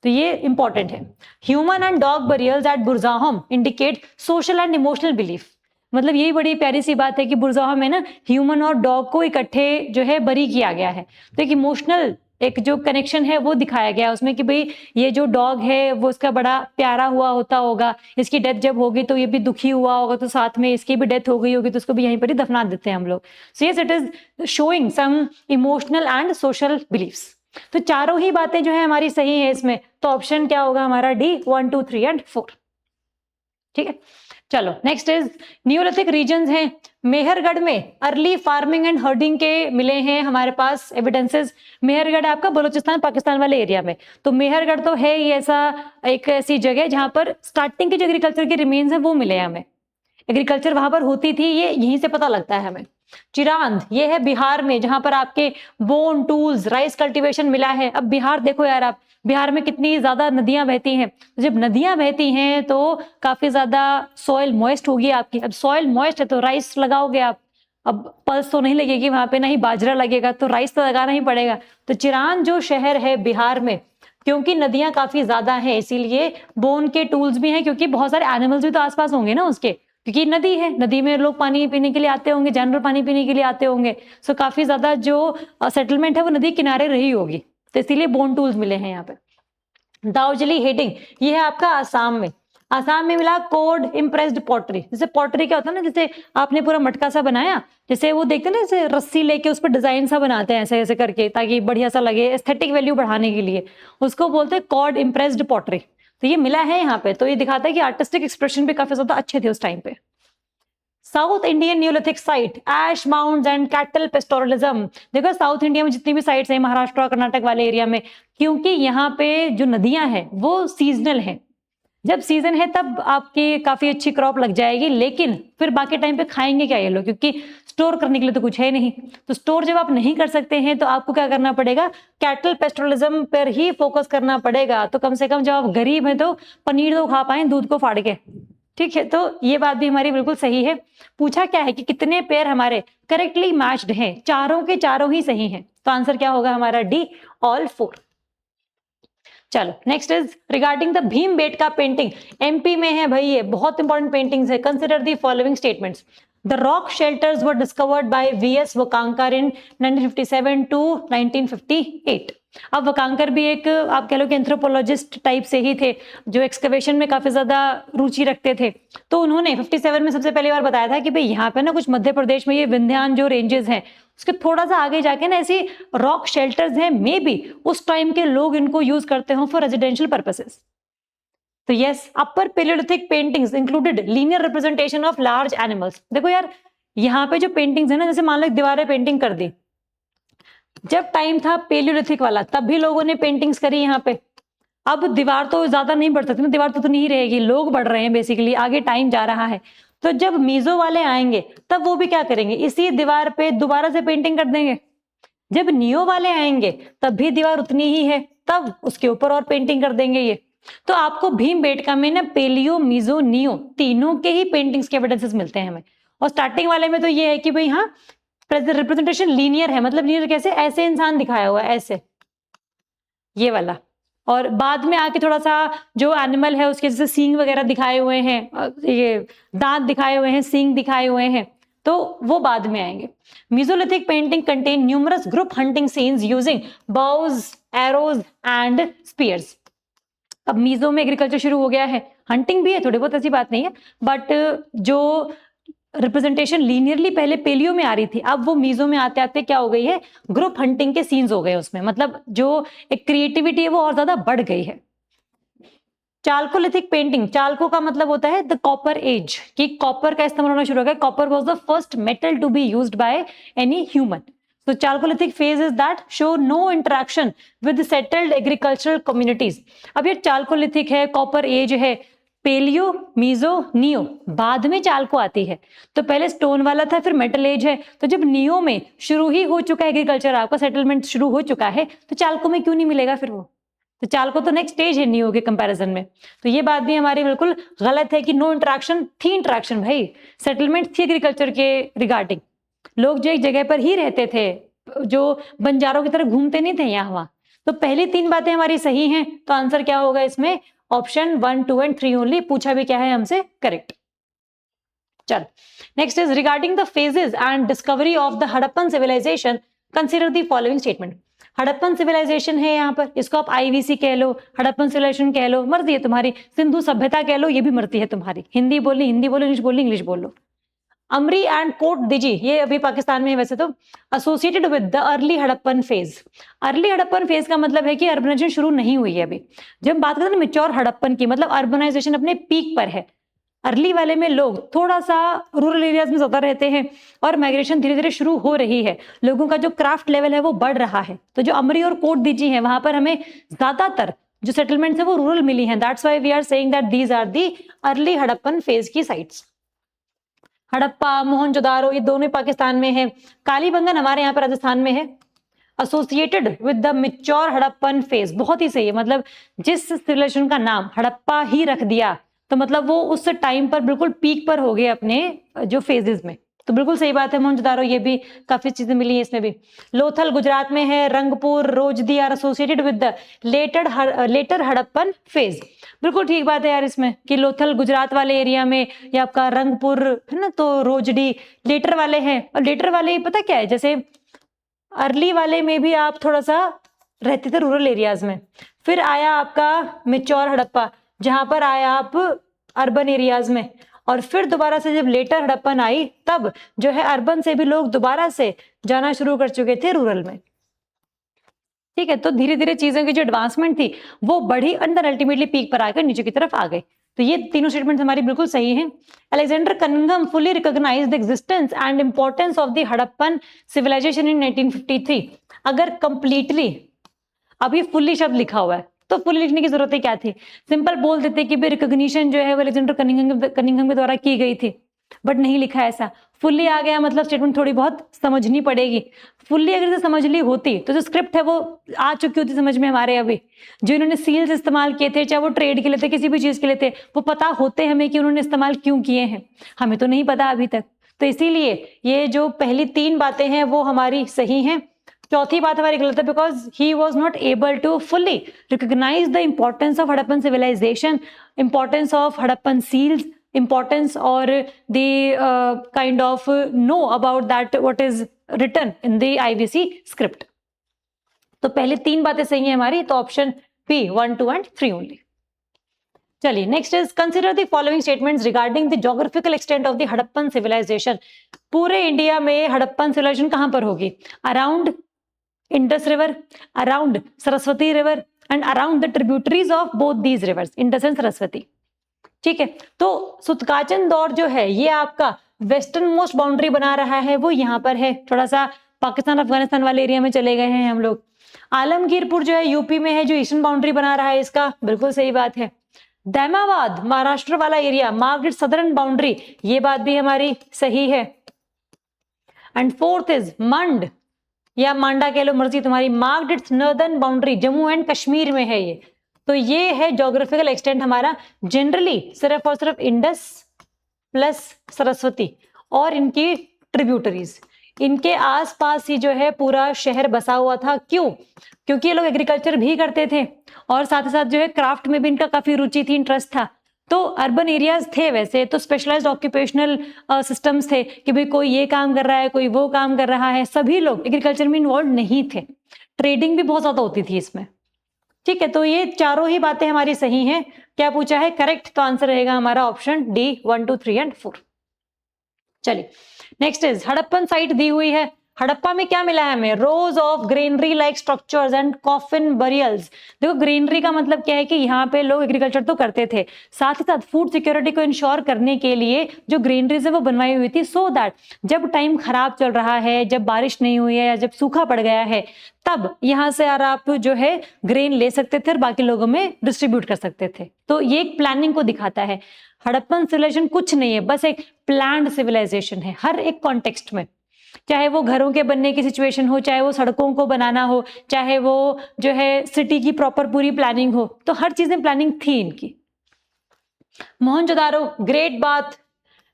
तो ये इंपॉर्टेंट है। Human and dog burials at Burzahom indicate social and emotional belief. मतलब यही बड़ी प्यारी सी बात है कि बुरज़ाहम में ना ह्यूमन और डॉग को इकट्ठे जो है बरी किया गया है, तो एक इमोशनल एक जो कनेक्शन है वो दिखाया गया है उसमें कि भाई ये जो डॉग है वो इसका बड़ा प्यारा हुआ होता होगा, इसकी डेथ जब होगी तो ये भी दुखी हुआ होगा, तो साथ में इसकी भी डेथ हो गई होगी तो उसको भी यहीं पर ही दफना देते हैं हम लोग। So yes, it is showing some emotional and social beliefs. तो चारों ही बातें जो है हमारी सही है इसमें, तो ऑप्शन क्या होगा हमारा? D, 1, 2, 3 and 4। ठीक है, चलो नेक्स्ट इज न्यूलिथिक रीजन्स हैं। मेहरगढ़ में अर्ली फार्मिंग एंड हर्डिंग के मिले हैं हमारे पास एविडेंसेस। मेहरगढ़ आपका बलूचिस्तान पाकिस्तान वाले एरिया में, तो मेहरगढ़ तो है ही ऐसा एक ऐसी जगह जहां पर स्टार्टिंग के जो एग्रीकल्चर के रिमेन्स है वो मिले हैं हमें। एग्रीकल्चर वहां पर होती थी, ये यहीं से पता लगता है हमें। चिरांद ये है बिहार में, जहां पर आपके बोन टूल्स, राइस कल्टीवेशन मिला है। अब बिहार देखो यार, आप बिहार में कितनी ज्यादा नदियां बहती हैं, जब नदियां बहती हैं तो काफी ज्यादा सॉइल मॉइस्ट होगी आपकी। अब सॉइल मॉइस्ट है तो राइस लगाओगे आप, अब पल्स तो नहीं लगेगी वहां पे, ना ही बाजरा लगेगा, तो राइस तो लगाना ही पड़ेगा। तो चिरांद जो शहर है बिहार में, क्योंकि नदियां काफी ज्यादा हैं, इसीलिए बोन के टूल्स भी हैं, क्योंकि बहुत सारे एनिमल्स भी तो आसपास होंगे ना उसके, क्योंकि नदी है, नदी में लोग पानी पीने के लिए आते होंगे, जानवर पानी पीने के लिए आते होंगे। सो काफी ज्यादा जो सेटलमेंट है वो नदी किनारे रही होगी, तो इसीलिए बोन टूल्स मिले हैं यहाँ पे। दार्जिलिंग हेडिंग, ये है आपका आसाम में। आसाम में मिला कोड इम्प्रेस्ड पॉटरी। जैसे पॉटरी क्या होता है ना, जैसे आपने पूरा मटका सा बनाया, जैसे वो देखते हैं ना, जैसे रस्सी लेके उस पर डिजाइन सा बनाते हैं ऐसे ऐसे करके, ताकि बढ़िया सा लगे, एस्थेटिक वैल्यू बढ़ाने के लिए, उसको बोलते हैं कॉड इम्प्रेस्ड पॉटरी। तो ये मिला है यहाँ पे, तो ये दिखाता है कि आर्टिस्टिक एक्सप्रेशन भी काफी ज्यादा अच्छे थे उस टाइम पे। South Indian neolithic site, ash mounds and cattle pastoralism. देखो साउथ इंडिया में जितनी भी साइट्स हैं, महाराष्ट्र कर्नाटक वाले एरिया में, क्योंकि यहाँ पे जो नदियां हैं वो सीजनल है, जब सीजन है तब आपकी काफी अच्छी क्रॉप लग जाएगी, लेकिन फिर बाकी टाइम पे खाएंगे क्या ये लोग, क्योंकि स्टोर करने के लिए तो कुछ है नहीं। तो स्टोर जब आप नहीं कर सकते हैं तो आपको क्या करना पड़ेगा, कैटल पेस्टोरलिज्म पर ही फोकस करना पड़ेगा। तो कम से कम जब आप गरीब हैं तो पनीर तो खा पाए दूध को फाड़ के, ठीक है। तो ये बात भी हमारी बिल्कुल सही है। पूछा क्या है कि कितने पेयर हमारे करेक्टली मैच्ड हैं, चारों के चारों ही सही हैं, तो आंसर क्या होगा हमारा डी, ऑल 4। चलो next is regarding the Bhimbetka painting. MP में है भाई, ये बहुत इंपॉर्टेंट पेंटिंग्स है। Consider the following statements. The rock shelters were discovered by VS Wakankar in 1957 to 1958। अब वकांकर भी एक आप कह लो कि एंथ्रोपोलॉजिस्ट टाइप से ही थे, जो एक्सकवेशन में काफी ज्यादा रुचि रखते थे। तो उन्होंने 57 में सबसे पहली बार बताया था कि भाई यहाँ पे ना कुछ मध्य प्रदेश में ये विंध्यान जो रेंजेस हैं, उसके थोड़ा सा आगे जाके ना ऐसी रॉक शेल्टर्स हैं, मे बी उस टाइम के लोग इनको यूज करते हो फॉर रेजिडेंशियल पर्पसेस। तो yes, upper palaeolithic paintings included linear representation of large animals. देखो यार, यहाँ पे जो पेंटिंग्स है ना, जैसे मान लो एक दीवार पे पेंटिंग कर दी, जब टाइम था पेलियोलिथिक वाला तब भी लोगों ने पेंटिंग्स करी यहाँ पे। अब दीवार तो ज्यादा नहीं बढ़ सकती ना, दीवार तो नहीं रहेगी, लोग बढ़ रहे हैं बेसिकली, आगे टाइम जा रहा है। तो जब मीजो वाले आएंगे तब वो भी क्या करेंगे, इसी दीवार पे दोबारा से पेंटिंग कर देंगे। जब नियो वाले आएंगे तब भी दीवार उतनी ही है, तब उसके ऊपर और पेंटिंग कर देंगे ये। तो आपको भीमबेटका में ना पेलियो, मीजो, नियो तीनों के ही पेंटिंग्स के एविडेंसेस मिलते हैं हमें। और स्टार्टिंग वाले में तो ये है कि भाई हाँ, रिप्रेजेंटेशन लीनियर है, मतलब लीनियर कैसे, ऐसे इंसान दिखाया हुआ है ऐसे, ये वाला। और बाद में आके थोड़ा सा जो एनिमल है उसके जैसे सींग वगैरह दिखाए हुए हैं, ये दांत दिखाए हुए हैं, सींग दिखाए हुए हैं, तो वो बाद में आएंगे। Mesolithic painting contain numerous group hunting scenes using bows, arrows and spears. अब मीजो में एग्रीकल्चर शुरू हो गया है, हंटिंग भी है थोड़ी बहुत, ऐसी बात नहीं है, बट जो रिप्रेजेंटेशन लीनियरली पहले पेलियो में आ रही थी, अब वो मीजो में आते आते क्या हो गई है, ग्रुप हंटिंग के सीन्स हो गए उसमें, मतलब जो एक क्रिएटिविटी है वो और ज्यादा बढ़ गई है। चाल्कोलिथिक पेंटिंग, चाल्को का मतलब होता है द कॉपर एज, कि कॉपर का इस्तेमाल होना शुरू हो गया। Copper was the first metal to be used by any human. So Chalcolithic phase is that show no interaction with settled agricultural communities. अब ये Chalcolithic है, कॉपर एज है, पेलियो, मीजो, नियो, बाद में चाल्को आती है। तो पहले स्टोन वाला था, फिर मेटल एज है। तो जब नियो में शुरू ही हो चुका है एग्रीकल्चर, आपका सेटलमेंट शुरू हो चुका है, तो चाल्को में क्यों नहीं मिलेगा फिर वो? तो चाल्को तो नेक्स्ट स्टेज है नियो के कंपैरिजन में। तो ये बात भी हमारी बिल्कुल गलत है कि नो इंटरेक्शन थी। इंटरेक्शन भाई, सेटलमेंट थी एग्रीकल्चर के रिगार्डिंग, लोग जो एक जगह पर ही रहते थे, जो बंजारों की तरह घूमते नहीं थे यहाँ वहां। तो पहली तीन बातें हमारी सही हैं, तो आंसर क्या होगा इसमें, ऑप्शन 1, 2 एंड 3 ओनली। पूछा भी क्या है हमसे, करेक्ट। चल next is regarding the phases and discovery of the Harappan civilisation, consider the following statement. Harappan civilisation है यहाँ पर, इसको आप आईवीसी कह लो, हड़प्पन सिविलाइजेशन कह लो, मर्जी है तुम्हारी, सिंधु सभ्यता कह लो, ये भी मर्जी है तुम्हारी, हिंदी बोलनी हिंदी बोलो, इंग्लिश बोलनी इंग्लिश बोलो। अमरी एंड कोट दिजी, ये अभी पाकिस्तान में है वैसे तो, associated with the early Harappan phase. Early Harappan phase का मतलब है कि अर्बनाइजेशन शुरू नहीं हुई है अभी। जब हम बात करते हैं मेच्योर हड़प्पन की, मतलब अर्बनाइजेशन अपने पीक पर है। अर्ली वाले में लोग थोड़ा सा रूरल एरियाज में ज्यादा रहते हैं और माइग्रेशन धीरे धीरे शुरू हो रही है, लोगों का जो क्राफ्ट लेवल है वो बढ़ रहा है। तो जो अमरी और कोट दिजी है, वहां पर हमें ज्यादातर जो सेटलमेंट्स है वो रूरल मिली है। That's why we are saying that these are the early Harappan phase की साइट्स। हड़प्पा, मोहनजोदारो, ये दोनों पाकिस्तान में है। कालीबंगन हमारे यहाँ पर राजस्थान में है। Associated with the mature Harappan phase, बहुत ही सही है, मतलब जिस सिविलाइजेशन का नाम हड़प्पा ही रख दिया तो मतलब वो उस टाइम पर बिल्कुल पीक पर हो गए अपने जो फेजेस में। तो बिल्कुल सही बात है मोहनजोदारो, ये भी काफी चीजें मिली है इसमें भी। लोथल गुजरात में है, Rangpur, Rojdi are associated with the later Harappan phase. बिल्कुल ठीक बात है यार इसमें कि लोथल गुजरात वाले एरिया में, या आपका रंगपुर है ना, तो रोजडी लेटर वाले हैं। और लेटर वाले पता क्या है, जैसे अर्ली वाले में भी आप थोड़ा सा रहते थे रूरल एरियाज में, फिर आया आपका मेच्योर हड़प्पा जहां पर आया आप अर्बन एरियाज में, और फिर दोबारा से जब लेटर हड़प्पन आई तब जो है अर्बन से भी लोग दोबारा से जाना शुरू कर चुके थे रूरल में। ठीक है, तो धीरे धीरे चीजों की जो एडवांसमेंट थी वो बढ़ी, अंदर अल्टीमेटली पीक पर आकर नीचे की तरफ आ गए। तो ये तीनों स्टेटमेंट हमारी बिल्कुल सही हैं। Alexander Cunningham fully recognised the existence and importance of the Harappan civilisation in 1953। अगर कंप्लीटली, अभी फुल्ली शब्द लिखा हुआ है तो फुल्ली लिखने की जरूरत ही क्या थी, सिंपल बोल देते कि भाई रिकॉग्निशन जो है वो अलेक्जेंडर कनिंघम के द्वारा की गई थी, बट नहीं लिखा ऐसा। फुल्ली आ गया मतलब स्टेटमेंट थोड़ी बहुत समझनी पड़ेगी। फुल्ली अगर समझ ली होती तो जो स्क्रिप्ट है वो आ चुकी होती समझ में हमारे। अभी जो इन्होंने सील्स इस्तेमाल किए थे, चाहे वो ट्रेड के लिए थे, किसी भी चीज के लिए थे, वो पता होते हमें कि उन्होंने इस्तेमाल क्यों किए हैं, हमें तो नहीं पता अभी तक। तो इसीलिए ये जो पहली तीन बातें हैं वो हमारी सही हैं। चौथी बात हमारी गलत है, because he was not able to fully recognise the importance of Harappan civilisation, importance of Harappan seals, importance or the kind of know about that what is written in the IBC script। तो पहले तीन बातें सही हैं हमारी, तो ऑप्शन बी 1, 2 and 3 ओनली। चलिए next is consider the following statements regarding the geographical extent of the Harappan civilisation. पूरे इंडिया में हड़प्पन सिविलाइजेशन कहां पर होगी? Around Indus river, around Saraswati river and around the tributaries of both these rivers, Indus and Saraswati. ठीक है, तो सुतकाचन दौर जो है ये आपका वेस्टर्न मोस्ट बाउंड्री बना रहा है, वो यहाँ पर है, थोड़ा सा पाकिस्तान अफगानिस्तान वाले एरिया में चले गए हैं हम लोग। आलमगीरपुर जो है यूपी में है, जो ईस्टर्न बाउंड्री बना रहा है इसका, बिल्कुल सही बात है। दैमाबाद महाराष्ट्र वाला area, marked it southern boundary, ये बात भी हमारी सही है। एंड फोर्थ इज मंड या मांडा कह लो, मर्जी तुम्हारी, marked it's northern boundary, Jammu and Kashmir में है ये। तो ये है ज्योग्राफिकल एक्सटेंट हमारा, जनरली सिर्फ और सिर्फ इंडस प्लस सरस्वती और इनकी ट्रिब्यूटरीज, इनके आसपास ही जो है पूरा शहर बसा हुआ था। क्यों? क्योंकि ये लोग एग्रीकल्चर भी करते थे और साथ ही साथ जो है क्राफ्ट में भी इनका काफी रुचि थी, इंटरेस्ट था। तो अर्बन एरियाज थे वैसे तो स्पेशलाइज्ड ऑक्यूपेशनल सिस्टम्स थे कि भाई कोई ये काम कर रहा है, कोई वो काम कर रहा है, सभी लोग एग्रीकल्चर में इन्वॉल्व नहीं थे। ट्रेडिंग भी बहुत ज्यादा होती थी इसमें। ठीक है, तो ये चारों ही बातें हमारी सही हैं। क्या पूछा है? करेक्ट, तो आंसर रहेगा हमारा ऑप्शन डी 1, 2, 3 and 4। चलिए नेक्स्ट इज हड़प्पन साइट दी हुई है। हड़प्पा में क्या मिला है हमें? रोज of granary like structures and coffin burials. देखो ग्रेनरी का मतलब क्या है कि यहाँ पे लोग एग्रीकल्चर तो करते थे, साथ ही साथ फूड सिक्योरिटी को इंश्योर करने के लिए जो ग्रेनरीज है वो बनवाई हुई थी, सो दैट जब टाइम खराब चल रहा है, जब बारिश नहीं हुई है या जब सूखा पड़ गया है, तब यहाँ से यार आप जो है ग्रेन ले सकते थे और बाकी लोगों में डिस्ट्रीब्यूट कर सकते थे। तो ये एक प्लानिंग को दिखाता है। हड़प्पन सिविलाइजेशन कुछ नहीं है, बस एक प्लान्ड सिविलाइजेशन है हर एक कॉन्टेक्स्ट में, चाहे वो घरों के बनने की सिचुएशन हो, चाहे वो सड़कों को बनाना हो, चाहे वो जो है सिटी की प्रॉपर पूरी प्लानिंग हो, तो हर चीजें प्लानिंग थी इनकी। Mohenjodaro, great bath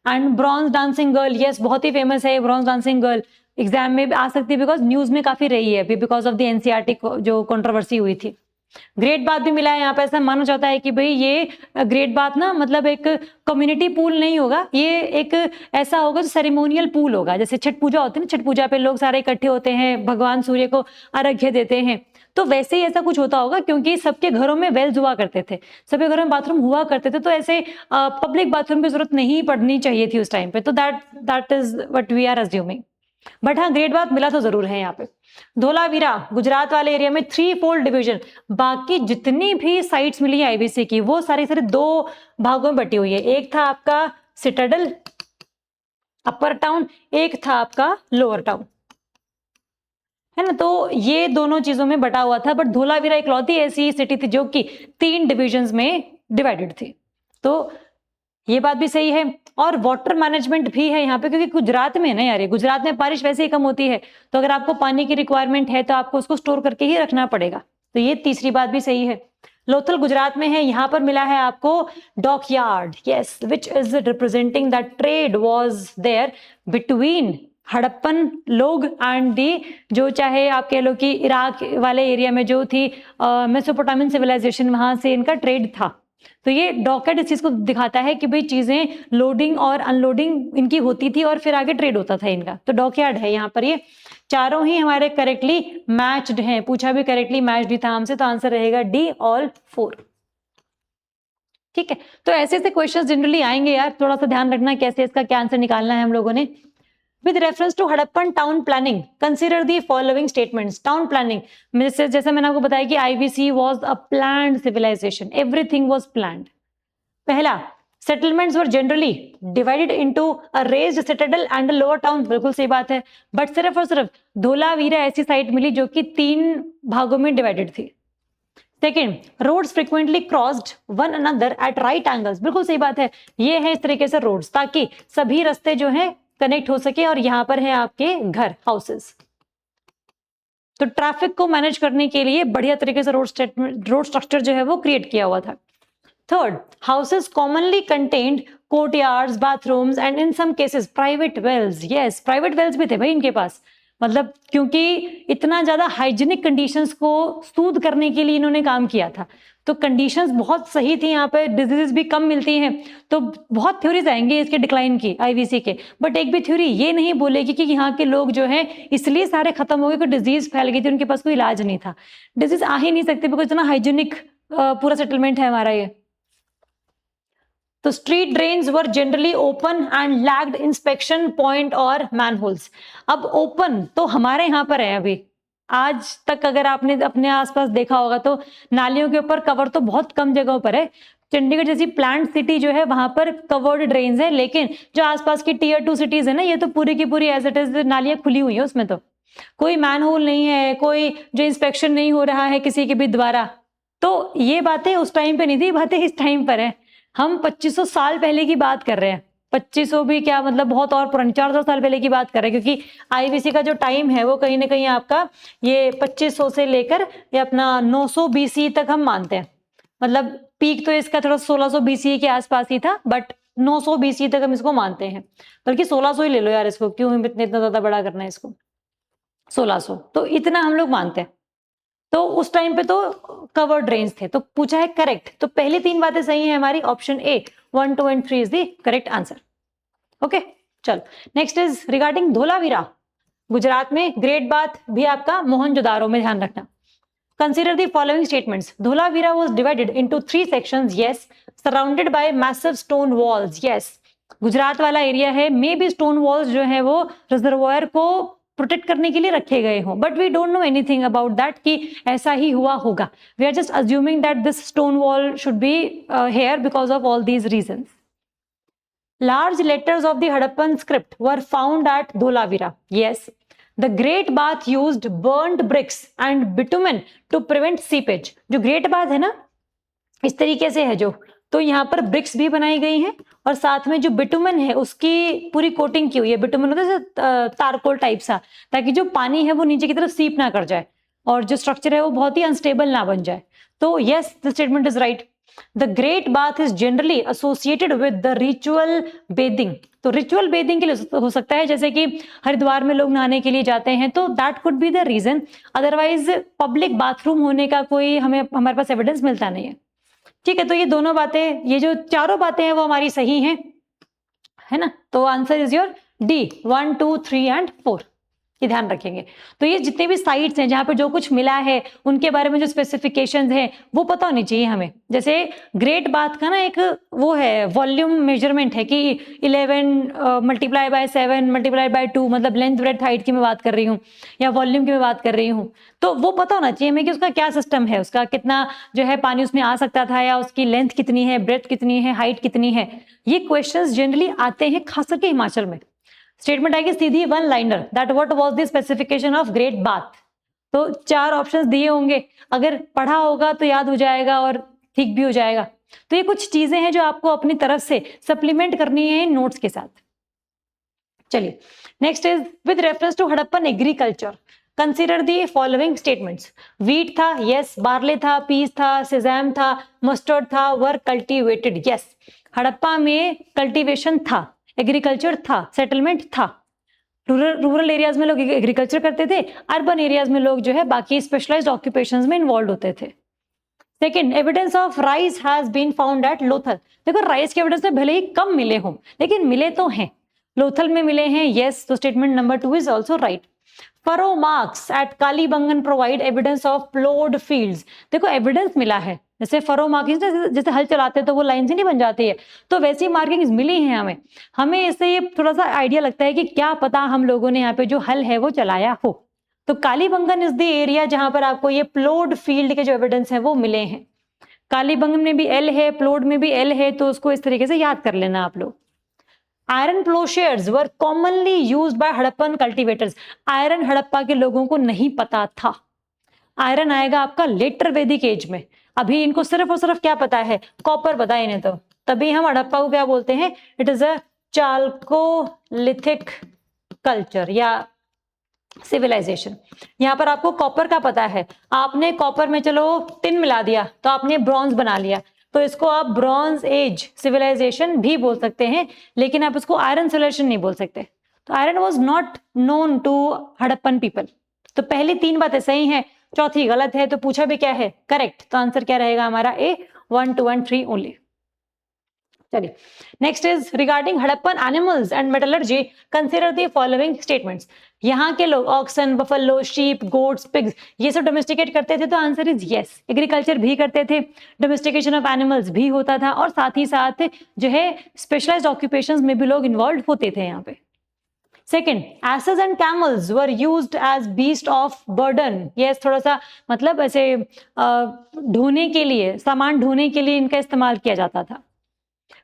and bronze dancing girl, yes बहुत ही फेमस है ब्रॉन्ज डांसिंग गर्ल, एग्जाम में आ सकती है बिकॉज न्यूज में काफी रही है अभी बिकॉज ऑफ द एनसीईआरटी जो कंट्रोवर्सी हुई थी। ग्रेट बात भी मिला है यहाँ पे। ऐसा माना जाता है कि भाई ये ग्रेट बात ना मतलब एक कम्युनिटी पूल नहीं होगा, ये एक ऐसा होगा जो सेरेमोनियल पूल होगा। जैसे छठ पूजा होती है ना, छठ पूजा पे लोग सारे इकट्ठे होते हैं, भगवान सूर्य को अर्घ्य देते हैं, तो वैसे ही ऐसा कुछ होता होगा क्योंकि सबके घरों में वेल्स हुआ करते थे, सबके घरों में बाथरूम हुआ करते थे, तो ऐसे पब्लिक बाथरूम की जरूरत नहीं पड़नी चाहिए थी उस टाइम पे। तो that is what we are assuming. But हाँ ग्रेट बात मिला तो जरूर है यहाँ पे। धोलावीरा गुजरात वाले एरिया में 3-fold डिवीजन, बाकी जितनी भी साइट्स मिली है आईबीसी की वो सारी सारी 2 भागों में बटी हुई है। एक था आपका सिटाडल अपर टाउन, एक था आपका लोअर टाउन, है ना। तो ये दोनों चीजों में बटा हुआ था, बट धोलावीरा इकलौती ऐसी सिटी थी जो कि 3 डिविजन्स में डिवाइडेड थी। तो ये बात भी सही है। और वाटर मैनेजमेंट भी है यहाँ पे, क्योंकि गुजरात में ना यार, गुजरात में बारिश वैसे ही कम होती है, तो अगर आपको पानी की रिक्वायरमेंट है तो आपको उसको स्टोर करके ही रखना पड़ेगा। तो ये तीसरी बात भी सही है। लोथल गुजरात में है, यहाँ पर मिला है आपको dockyard, yes, which is representing that trade was there between Harappan लोग एंड दी, जो चाहे आप कह लो कि इराक वाले एरिया में जो थी मेसोपोटामियन सिविलाइजेशन, वहां से इनका ट्रेड था। तो ये डॉकयार्ड इस चीज को दिखाता है कि भाई चीजें लोडिंग और अनलोडिंग इनकी होती थी और फिर आगे ट्रेड होता था इनका। तो डॉकयार्ड है यहाँ पर। ये चारों ही हमारे करेक्टली मैच्ड हैं, पूछा भी करेक्टली मैच्ड ही था हमसे, तो आंसर रहेगा डी, ऑल 4। ठीक है, तो ऐसे ऐसे क्वेश्चंस जनरली आएंगे यार, थोड़ा सा ध्यान रखना कैसे इसका क्या आंसर निकालना है हम लोगों ने। With reference to Harappan town planning, consider the following statements. Town planning, जैसे मैंने आपको बताया कि IVC was a planned civilization. Everything was planned. पहला, settlements were generally divided into a raised citadel and a lower town. बिल्कुल सही बात है, बट सिर्फ और सिर्फ धोलावीरा ऐसी साइट मिली जो कि 3 भागों में डिवाइडेड थी। Second, roads frequently crossed one another at right angles. बिल्कुल सही बात है, ये है इस तरीके से रोड्स ताकि सभी रास्ते जो है कनेक्ट हो सके, और यहां पर है आपके घर, हाउसेस। तो ट्रैफिक को मैनेज करने के लिए बढ़िया तरीके से रोड स्ट्रक्चर जो है वो क्रिएट किया हुआ था। Third, houses commonly contained courtyards, bathrooms and in some cases private wells. Yes, private wells भी थे भाई इनके पास, मतलब क्योंकि इतना ज्यादा हाइजीनिक कंडीशंस को सूद करने के लिए इन्होंने काम किया था, तो कंडीशंस बहुत सही थी, यहाँ पे डिजीजेस भी कम मिलती हैं। तो बहुत थ्योरीज आएंगे इसके डिक्लाइन की, आईवीसी के, बट एक भी थ्योरी ये नहीं बोलेगी कि यहाँ के लोग जो है इसलिए सारे खत्म हो गए, कोई डिजीज फैल गई थी, उनके पास कोई इलाज नहीं था। डिजीज आ ही नहीं सकते बिकॉज इतना हाइजीनिक पूरा सेटलमेंट है हमारा ये। तो street drains were generally open and lacked inspection point और मैनहोल्स। अब ओपन तो हमारे यहाँ पर है, अभी आज तक अगर आपने अपने आसपास देखा होगा तो नालियों के ऊपर कवर तो बहुत कम जगहों पर है। चंडीगढ़ जैसी प्लांट सिटी जो है वहां पर कवर्ड ड्रेन्स है, लेकिन जो आसपास की टियर 2 सिटीज है ना, ये तो पूरी की पूरी एज इट इज नालियां खुली हुई है, उसमें तो कोई मैनहोल नहीं है, कोई जो इंस्पेक्शन नहीं हो रहा है किसी के भी द्वारा। तो ये बातें उस टाइम पे नहीं थी, बातें इस टाइम पर है। हम 2500 साल पहले की बात कर रहे हैं, 2500 भी क्या, मतलब बहुत और पुरानी 400 साल पहले की बात कर रहे हैं, क्योंकि आईवीसी का जो टाइम है वो कहीं ना कहीं आपका ये 2500 से लेकर ये अपना 900 बीसी तक हम मानते हैं। मतलब पीक तो इसका थोड़ा 1600 बीसी के आसपास ही था, बट 900 बीसी तक हम इसको मानते हैं, बल्कि 1600 ही ले लो यार इसको, क्यों इतना ज्यादा बड़ा करना है इसको, 1600 तो इतना हम लोग मानते हैं। तो उस टाइम पे तो कवर्ड ड्रेन्स थे। तो पूछा है करेक्ट, तो पहली 3 बातें सही है हमारी, option A 1, 2 and 3 is the correct answer. Okay, चलो next is regarding Dholavira. Gujarat में ग्रेट बाथ भी आपका मोहनजोदारो में, ध्यान रखना। Consider the following statements. Dholavira was divided into 3 sections, yes, surrounded by massive stone walls, yes. Gujarat वाला एरिया है, मे बी स्टोन वॉल्स जो है वो रिजर्वायर को प्रोटेक्ट करने के लिए रखे गए हों, but we don't know anything about that कि ऐसा ही हुआ होगा। We are just assuming that this stone wall should be here because of all these reasons. Large letters of the Harappan script were found at Dholavira. Yes. The Great Bath used burnt bricks and bitumen to prevent seepage. जो Great Bath है ना, इस तरीके से है जो, तो यहाँ पर ब्रिक्स भी बनाई गई हैं और साथ में जो बिटुमन है उसकी पूरी कोटिंग की हुई है। बिटुमन होता है तारकोल टाइप सा, ताकि जो पानी है वो नीचे की तरफ सीप ना कर जाए और जो स्ट्रक्चर है वो बहुत ही अनस्टेबल ना बन जाए। तो yes, the statement is right. The Great Bath is generally associated with the ritual bathing. तो रिचुअल बेथिंग के लिए हो सकता है, जैसे कि हरिद्वार में लोग नहाने के लिए जाते हैं, तो that could be the reason. Otherwise public bathroom होने का कोई हमारे पास एविडेंस मिलता नहीं है। ठीक है, तो ये दोनों बातें, ये जो चारों बातें हैं वो हमारी सही हैं, है ना। तो answer is your D, 1, 2, 3 and 4, ये ध्यान रखेंगे। तो ये जितने भी साइट्स हैं जहां पर जो कुछ मिला है उनके बारे में जो स्पेसिफिकेशंस हैं वो पता होनी चाहिए हमें। जैसे ग्रेट बाथ का ना एक वो है वॉल्यूम मेजरमेंट है कि 11 मल्टीप्लाई बाय 7 मल्टीप्लाई बाय 2, मतलब लेंथ ब्रेड्थ हाइट की मैं बात कर रही हूँ या वॉल्यूम की मैं बात कर रही हूँ, तो वो पता होना चाहिए हमें कि उसका क्या सिस्टम है, उसका कितना जो है पानी उसमें आ सकता था, या उसकी लेंथ कितनी है, ब्रेड्थ कितनी है, हाइट कितनी है। ये क्वेश्चन जनरली आते हैं खास करके हिमाचल में। स्टेटमेंट आएगी सीधी 1 liner, that what was the specification of great bath. तो 4 ऑप्शंस दिए होंगे, अगर पढ़ा होगा तो याद हो जाएगा और ठीक भी हो जाएगा। तो ये कुछ चीजें हैं जो आपको अपनी तरफ से सप्लीमेंट करनी है नोट्स के साथ। चलिए next is with reference to Harappan agriculture, consider the following statements. Wheat था, यस। बार्ले था, पीस था, सेजाम था, मस्टर्ड था, वर कल्टीवेटेड, यस। हड़प्पा में कल्टीवेशन था, एग्रीकल्चर था, सेटलमेंट था। रूरल एरियाज में लोग एग्रीकल्चर करते थे, अर्बन एरियाज में लोग जो है बाकी स्पेशलाइज्ड ऑक्यूपेशंस में इन्वॉल्व होते थे। Second, evidence of rice has been found at Lothal. देखो राइस के एविडेंस में भले ही कम मिले हों लेकिन मिले तो हैं, लोथल में मिले हैं, यस। तो statement number 2 is also right. Furrow marks at Kalibangan provide evidence of ploughed fields. देखो एविडेंस मिला है, जैसे फरो मार्किंग जैसे हल चलाते हैं तो वो लाइन से नहीं बन जाती है, तो वैसी मार्किंग्स मिली हैं हमें। हमें इससे ये थोड़ा सा आइडिया लगता है कि क्या पता हम लोगों ने यहाँ पे जो हल है वो चलाया हो। तो कालीबंगन इज द एरिया जहां पर आपको ये प्लोड फील्ड के जो एविडेंस है वो मिले हैं। कालीबंगन में भी एल है, प्लोड में भी एल है, तो उसको इस तरीके से याद कर लेना आप लोग। Iron ploughshares were commonly used by Harappan cultivators. Iron Harappa के लोगों को नहीं पता था। आयरन आएगा आपका लेटर वैदिक एज में। अभी इनको सिर्फ और सिर्फ क्या पता है, कॉपर पता है इन्हें, तो तभी हम हड़प्पा को क्या बोलते हैं, it is a chalcolithic culture या सिविलाइजेशन। यहां पर आपको कॉपर का पता है, आपने कॉपर में चलो टिन मिला दिया तो आपने ब्रॉन्ज बना लिया, तो इसको आप ब्रॉन्ज एज सिविलाइजेशन भी बोल सकते हैं, लेकिन आप इसको आयरन सिविलाइजेशन नहीं बोल सकते। तो iron was not known to Harappan people. तो पहली 3 बातें सही हैं, चौथी गलत है, तो पूछा भी क्या है, करेक्ट। तो आंसर क्या रहेगा हमारा ए, 1, 2 एंड 3 ओनली। चलिए next is regarding Harappan animals and metallurgy consider the following statements. यहाँ के लोग oxen, buffalo, sheep, goats, pigs ये सब डोमेस्टिकेट करते थे, तो आंसर इज यस। एग्रीकल्चर भी करते थे, डोमेस्टिकेशन ऑफ एनिमल्स भी होता था, और साथ ही साथ जो है स्पेशलाइज्ड ऑक्यूपेशंस में भी लोग इन्वॉल्व होते थे यहाँ पे। Second, asses and camels were used as beast of burden. Yes, थोड़ा सा मतलब ऐसे ढोने के लिए, सामान ढोने के लिए इनका इस्तेमाल किया जाता था।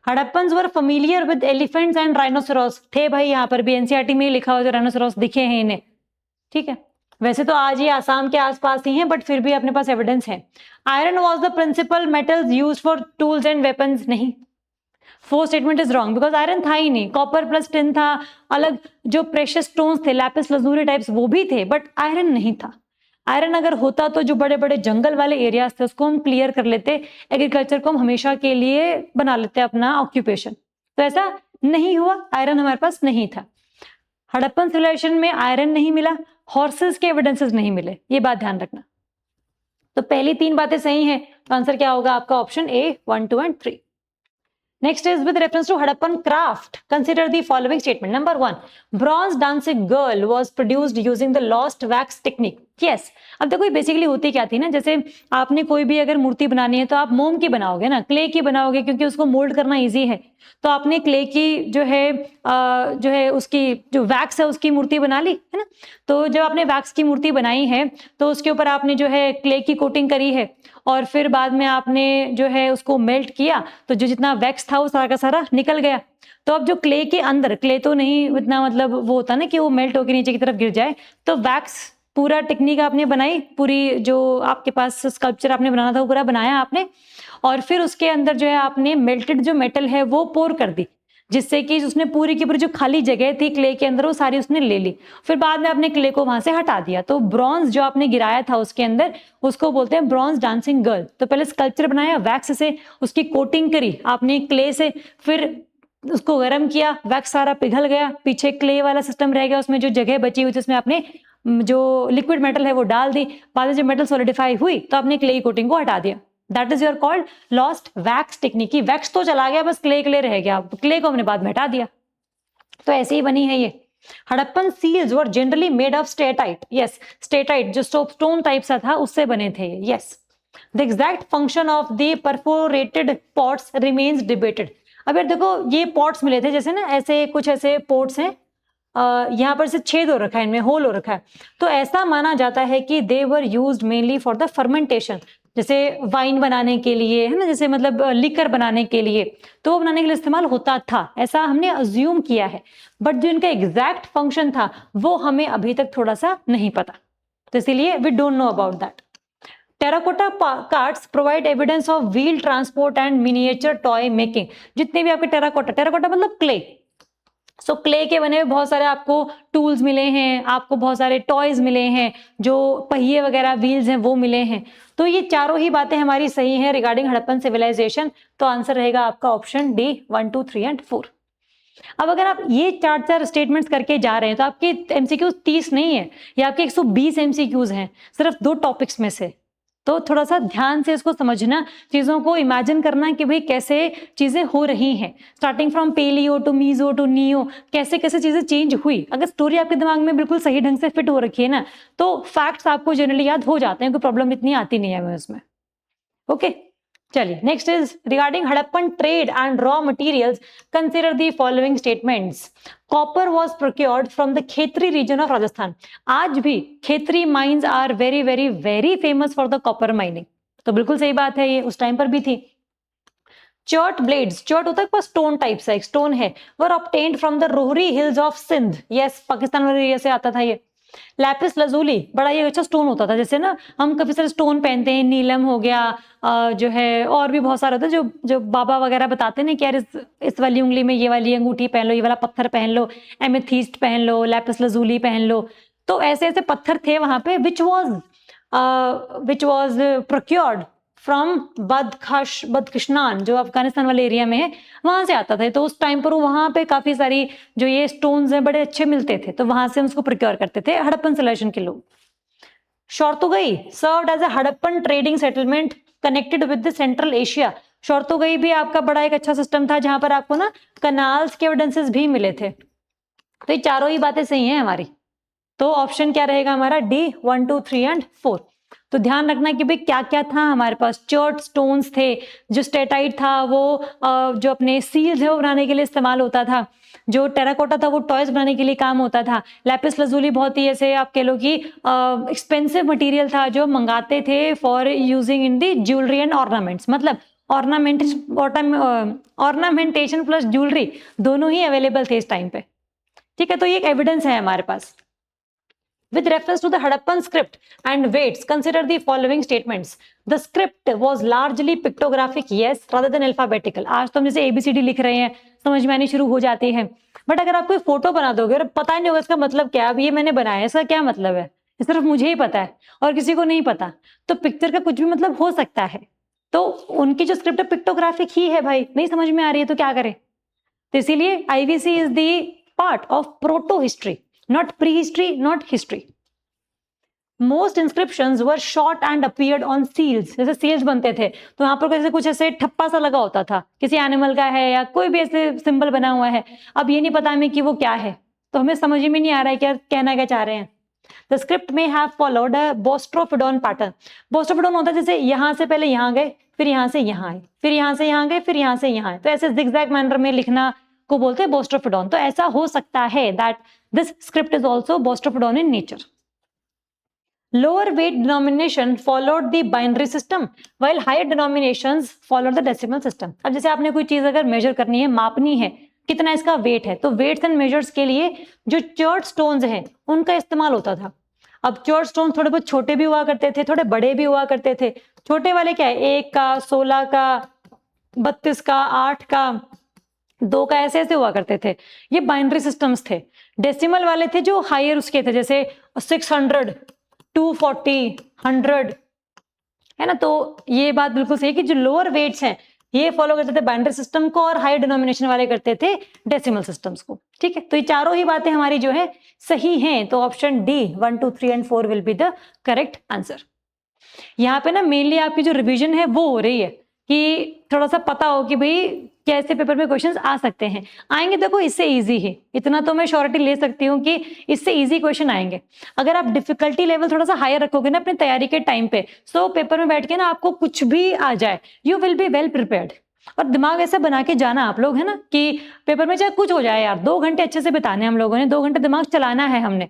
Harappans were familiar with elephants and rhinoceros. थे भाई, यहाँ पर भी एनसीईआरटी में लिखा हुआ जो राइनोसेरोस दिखे हैं इन्हें, ठीक है। वैसे तो आज ये आसाम के आसपास ही हैं, बट फिर भी अपने पास एविडेंस है। Iron was the principal metals used for tools and weapons. नहीं, 4 statement is wrong, because iron था ही नहीं। कॉपर प्लस टिन था, अलग जो प्रेशियस स्टोन्स थे, लैपिस लजूरी टाइप्स, वो भी थे, बट आयरन नहीं था। आयरन अगर होता तो जो बड़े बड़े जंगल वाले एरियाज थे उसको हम क्लियर कर लेते, एग्रीकल्चर को हम हमेशा के लिए बना लेते अपना ऑक्यूपेशन। तो ऐसा नहीं हुआ, आयरन हमारे पास नहीं था। हड़प्पन सिविलाइजेशन में आयरन नहीं मिला, हॉर्सेस के एविडेंसेस नहीं मिले, ये बात ध्यान रखना। तो पहली 3 बातें सही हैं, तो आंसर क्या होगा आपका, option A, 1, 2 and 3। Next is with reference to Harappan craft. Consider the following statement. Number 1, bronze dancing girl was produced using the lost wax technique. Yes. अब देखो बेसिकली होती क्या थी ना, जैसे आपने कोई भी अगर मूर्ति बनानी है तो आप मोम की बनाओगे ना, क्ले की बनाओगे, क्योंकि उसको मोल्ड करना इजी है। तो आपने क्ले की जो है उसकी जो वैक्स है उसकी मूर्ति बना ली है ना। तो जब आपने वैक्स की मूर्ति बनाई है तो उसके ऊपर आपने जो है क्ले की कोटिंग करी है, और फिर बाद में आपने जो है उसको मेल्ट किया, तो जो जितना वैक्स था वो सारा का सारा निकल गया। तो अब जो क्ले के अंदर, क्ले तो नहीं इतना मतलब वो होता ना कि वो मेल्ट होकर नीचे की तरफ गिर जाए, तो वैक्स पूरा टेक्निक आपने बनाई, पूरी जो आपके पास स्कल्पचर आपने बनाना था वो पूरा बनाया आपने, और फिर उसके अंदर जो है आपने मेल्टेड जो मेटल है वो पोर कर दी, जिससे कि उसने पूरी की पूरी जो खाली जगह थी क्ले के अंदर वो सारी उसने ले ली। फिर बाद में आपने क्ले को वहां से हटा दिया, तो ब्रॉन्ज जो आपने गिराया था उसके अंदर उसको बोलते हैं ब्रॉन्ज डांसिंग गर्ल। तो पहले स्कल्पचर बनाया वैक्स से, उसकी कोटिंग करी आपने क्ले से, फिर उसको गर्म किया, वैक्स सारा पिघल गया, पीछे क्ले वाला सिस्टम रह गया, उसमें जो जगह बची हुई जिसमें आपने जो लिक्विड मेटल है वो डाल दी, बाद में जब मेटल सॉलिडिफाई हुई तो आपने क्ले कोटिंग को हटा दिया। That is your called lost wax technique. Wax तो चला गया, बस क्ले क्ले रह गया, क्ले को हमने बाद में हटा दिया। तो ऐसे ही बनी है ये। Harappan seals were generally made of steatite. Yes, steatite जो सोपस्टोन टाइप सा था उससे बने थे ये। Yes, the exact function of the perforated pots remains debated. अब यार देखो ये पॉट्स मिले थे, जैसे ना ऐसे कुछ ऐसे पोर्ट्स हैं, यहाँ पर से छेद हो रखा है, इनमें होल हो रखा है, तो ऐसा माना जाता है कि they were used mainly for the fermentation, जैसे वाइन बनाने के लिए है ना, जैसे मतलब लिकर बनाने के लिए, तो वो बनाने के लिए इस्तेमाल होता था, ऐसा हमने अज्यूम किया है। बट जो इनका एग्जैक्ट फंक्शन था वो हमें अभी तक थोड़ा सा नहीं पता, तो इसीलिए we don't know about that. Terracotta carts provide evidence of wheel transport and miniature toy making. जितने भी आपके टेराकोटा मतलब क्ले, सो क्ले के बने हुए बहुत सारे आपको टूल्स मिले हैं, आपको बहुत सारे टॉयज मिले हैं, जो पहिए वगैरह व्हील्स हैं वो मिले हैं। तो ये चारों ही बातें हमारी सही हैं रिगार्डिंग हड़प्पन सिविलाइजेशन। तो आंसर रहेगा आपका ऑप्शन डी 1, 2, 3 एंड 4। अब अगर आप ये 4 स्टेटमेंट्स करके जा रहे हैं तो आपके एमसीक्यूज 30 नहीं है, ये आपके 120 एमसीक्यूज हैं सिर्फ 2 टॉपिक्स में से। तो थोड़ा सा ध्यान से इसको समझना, चीजों को इमेजिन करना कि भाई कैसे चीजें हो रही हैं, starting from paleo to meso to neo, कैसे कैसे चीजें चेंज हुई। अगर स्टोरी आपके दिमाग में बिल्कुल सही ढंग से फिट हो रखी है ना, तो फैक्ट्स आपको जनरली याद हो जाते हैं, कोई प्रॉब्लम इतनी आती नहीं है हमें उसमें। ओके, चलिए next is regarding Harappan trade and raw materials, consider the following statements. Copper was procured from the Khetri region of Rajasthan. आज भी Khetri mines are very very very famous for the copper mining. तो बिल्कुल सही बात है, ये उस टाइम पर भी थी। चर्ट ब्लेड्स, चर्ट होता है स्टोन टाइप सा, एक स्टोन है, were obtained from the Rohri hills of Sindh. Yes, Pakistan वाले एरिया से आता था ये। लैपिस लजूली, बड़ा ये अच्छा स्टोन होता था, जैसे ना हम काफी सारे स्टोन पहनते हैं, नीलम हो गया, जो है और भी बहुत सारे होता है, जो जो बाबा वगैरह बताते हैं ना कि यार इस वाली उंगली में ये वाली अंगूठी पहन लो, ये वाला पत्थर पहन लो, एमेथीस्ट पहन लो, लैपिस लजूली पहन लो। तो ऐसे ऐसे पत्थर थे वहां पे विच वॉज प्रोक्योर्ड फ्रॉम बदखशान, जो अफगानिस्तान वाले एरिया में है, वहां से आता था। तो उस टाइम पर वहां पे काफी सारी जो ये स्टोन्स हैं बड़े अच्छे मिलते थे, तो वहां से उसको प्रोक्योर करते थे हड़प्पन सिविलाइजेशन के लोग। Shortughai served as a Harappan trading settlement connected with the central Asia. Shortughai भी आपका बड़ा एक अच्छा सिस्टम था, जहां पर आपको ना कनाल्स के एविडेंसेस भी मिले थे। तो ये चारों ही बातें सही हैं हमारी। तो ऑप्शन क्या रहेगा हमारा? D 1, 2, 3 and 4। तो ध्यान रखना कि भाई क्या क्या था हमारे पास। चर्ट स्टोन्स थे, जो स्टेटाइट था वो जो अपने सील्स है वो बनाने के लिए इस्तेमाल होता था, जो टेराकोटा था वो टॉयज बनाने के लिए काम होता था। लैपिस लजूली बहुत ही ऐसे आप कह लो कि एक्सपेंसिव मटेरियल था, जो मंगाते थे for using in the jewellery and ornaments. मतलब ऑर्नामेंटेशन प्लस ज्वेलरी दोनों ही अवेलेबल थे इस टाइम पे। ठीक है, तो ये एक एविडेंस है हमारे पास। With reference to the Harappan script and weights, consider the following statements. The script was largely pictographic, yes, rather than alphabetical. आज तो हम जैसे ABCD लिख रहे हैं, समझ में आनी शुरू हो जाती है। बट अगर आप कोई फोटो बना दोगे और पता नहीं होगा इसका मतलब क्या, अब ये मैंने बनाया है, इसका क्या मतलब है, सिर्फ मुझे ही पता है और किसी को नहीं पता, तो पिक्चर का कुछ भी मतलब हो सकता है। तो उनकी जो स्क्रिप्ट है पिक्टोग्राफिक ही है भाई, नहीं समझ में आ रही है तो क्या करें। तो इसीलिए IVC is the part of proto history, not prehistory, not history. Most inscriptions were short and appeared on seals. जैसे seals बनते थे तो यहाँ पर कैसे कुछ ऐसे ठप्पा सा लगा होता था, किसी एनिमल का है या कोई भी ऐसे सिंबल बना हुआ है। अब ये नहीं पता हमें कि वो क्या है, तो हमें समझ में नहीं आ रहा है क्या कहना क्या चाह रहे हैं। The script may have followed a Boustrophodon pattern. Boustrophodon होता है जैसे यहाँ से पहले यहाँ गए, फिर यहाँ से यहाँ आए, फिर यहाँ से यहाँ गए, फिर यहाँ से यहाँ आए, तो ऐसे zigzag मैनर में लिखना को बोलते हैं बोस्ट्रोफिडॉन। तो ऐसा हो सकता है that this script is also boustrophedon in nature. Lower weight denomination followed the binary system while higher denominations followed the decimal system. अब जैसे आपने कोई चीज अगर मेजर करनी है, मापनी है, कितना इसका वेट है, तो वेट्स एंड मेजर्स के लिए जो चर्ट स्टोन्स हैं उनका इस्तेमाल होता था। अब चर्ट स्टोन थोड़े बहुत छोटे भी हुआ करते थे, थोड़े बड़े भी हुआ करते थे। छोटे वाले क्या है, 1 का, 16 का, 32 का, 8 का, 2 का, ऐसे ऐसे हुआ करते थे। ये बाइनरी सिस्टम्स थे। डेसिमल वाले थे जो हायर उसके थे, जैसे 600, 240, 100, है ना। तो ये बात बिल्कुल सही है कि जो लोअर वेट्स हैं ये फॉलो करते थे बाइनरी सिस्टम को, और हायर डिनोमिनेशन वाले करते थे डेसिमल सिस्टम्स को। ठीक है, तो ये चारों ही बातें हमारी जो है सही हैं। तो option D 1, 2, 3 and 4 will be the correct answer. यहाँ पे ना मेनली आपकी जो रिवीजन है वो हो रही है कि थोड़ा सा पता हो कि भाई कैसे पेपर में क्वेश्चंस आ सकते हैं। आएंगे देखो इससे इजी है, इतना तो मैं श्योरिटी ले सकती हूँ कि इससे इजी क्वेश्चन आएंगे। अगर आप डिफिकल्टी लेवल थोड़ा सा हायर रखोगे ना अपनी तैयारी के टाइम पे, सो पेपर में बैठ के ना आपको कुछ भी आ जाए, you will be well prepared. और दिमाग ऐसा बना के जाना आप लोग, है ना, कि पेपर में चाहे कुछ हो जाए यार, 2 घंटे अच्छे से बिताने हम लोगों ने, 2 घंटे दिमाग चलाना है हमने।